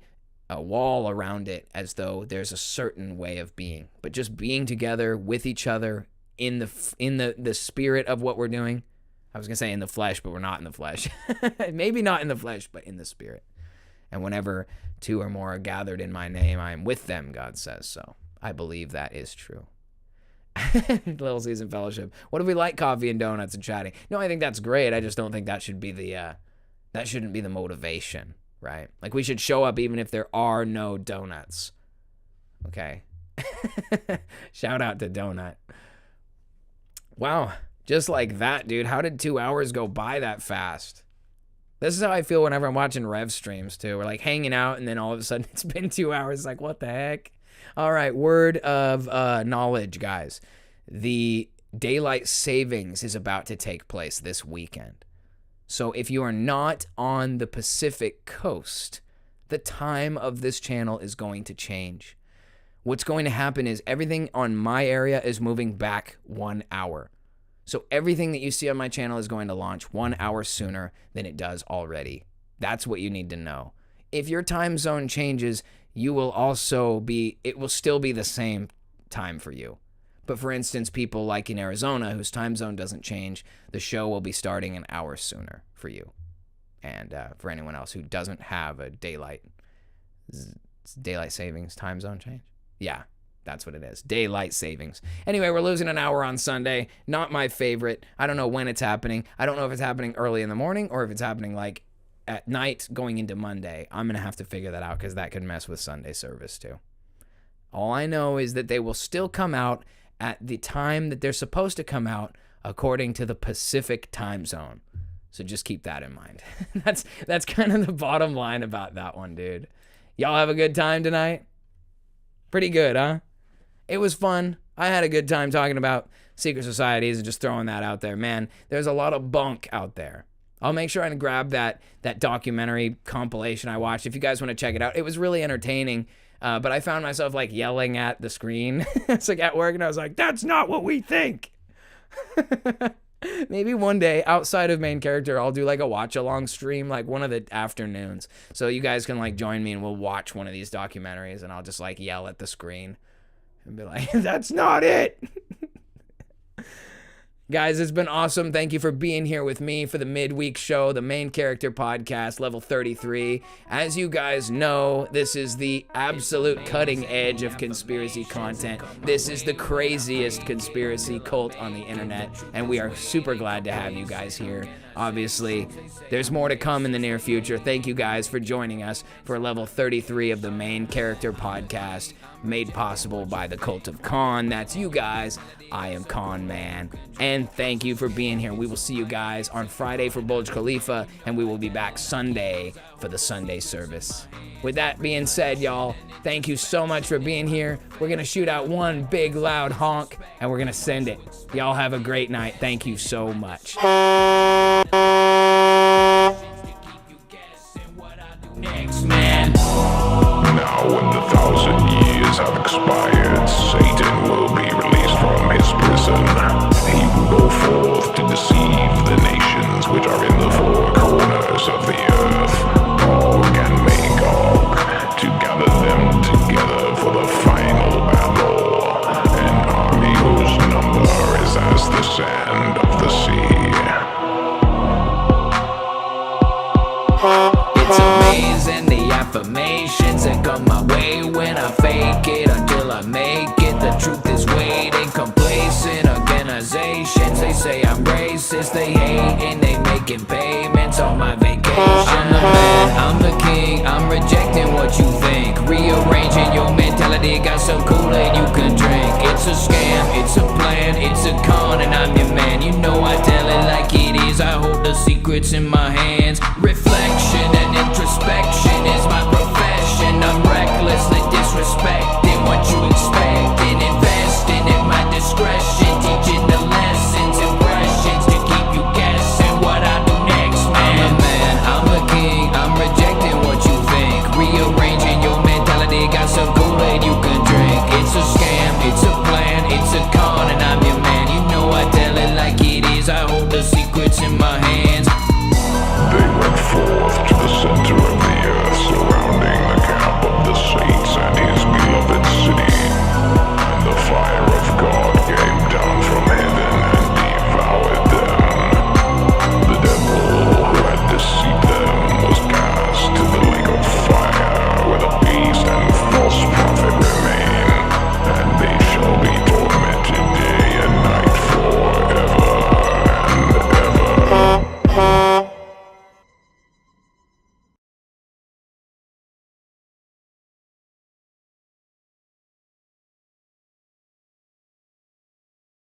wall around it as though there's a certain way of being, but just being together with each other in the spirit of what we're doing. I was going to say in the flesh, but we're not in the flesh. Maybe not in the flesh, but in the spirit. And whenever two or more are gathered in my name, I am with them, God says. So I believe that is true. Little Season Fellowship. What if we like coffee and donuts and chatting? No, I think that's great. I just don't think that should be that shouldn't be the motivation, right? Like, we should show up even if there are no donuts. Okay. Shout out to Donut. Wow. Just like that, dude. How did 2 hours go by that fast? This is how I feel whenever I'm watching Rev streams, too. We're like hanging out, and then all of a sudden it's been 2 hours. Like, what the heck? All right. Word of knowledge, guys. The daylight savings is about to take place this weekend. So if you are not on the Pacific coast, the time of this channel is going to change. What's going to happen is everything on my area is moving back 1 hour. So everything that you see on my channel is going to launch 1 hour sooner than it does already. That's what you need to know. If your time zone changes, it will still be the same time for you. But for instance, people like in Arizona, whose time zone doesn't change, the show will be starting an hour sooner for you. And for anyone else who doesn't have a daylight savings time zone change. Yeah, that's what it is. Daylight savings. Anyway, we're losing an hour on Sunday. Not my favorite. I don't know when it's happening. I don't know if it's happening early in the morning or if it's happening like at night going into Monday. I'm going to have to figure that out because that could mess with Sunday service too. All I know is that they will still come out at the time that they're supposed to come out according to the Pacific time zone. So just keep that in mind. That's kind of the bottom line about that one, dude. Y'all have a good time tonight? Pretty good, huh? It was fun. I had a good time talking about secret societies and just throwing that out there. Man, there's a lot of bunk out there. I'll make sure I grab that documentary compilation I watched. If you guys want to check it out, it was really entertaining. But I found myself like yelling at the screen. It's like at work, and I was like, "That's not what we think." Maybe one day outside of main character, I'll do like a watch along stream, like one of the afternoons. So you guys can like join me and we'll watch one of these documentaries, and I'll just like yell at the screen and be like, "That's not it." Guys, it's been awesome. Thank you for being here with me for the midweek show, the Main Character Podcast, level 33. As you guys know, this is the absolute cutting edge of conspiracy content. This is the craziest conspiracy cult on the internet, and we are super glad to have you guys here. Obviously, there's more to come in the near future. Thank you guys for joining us for level 33 of the Main Character Podcast, made possible by the Cult of Con. That's you guys. I am Con Man. And thank you for being here. We will see you guys on Friday for Burj Khalifa, and we will be back Sunday for the Sunday service. With that being said, y'all, thank you so much for being here. We're going to shoot out one big loud honk, and we're going to send it. Y'all have a great night. Thank you so much. X-Men. Now when the 1,000 years have expired, Satan will be released from his prison. He will go forth to deceive the nations which are in the four corners of the earth, Gog and Magog, to gather them together for the final battle, an army whose number is as the sand of the sea. It's amazing the affirmations that come my way when I fake it until I make it. The truth is waiting, complacent organizations. They say I'm racist, they hate and they making payments on my vacation. I'm the man, I'm the king, I'm rejecting what you think. Rearranging your mentality, got some Kool-Aid you can drink. It's a scam, it's a plan, it's a con, and I'm your man. You know I tell it like it is, I hold the secrets in my hands.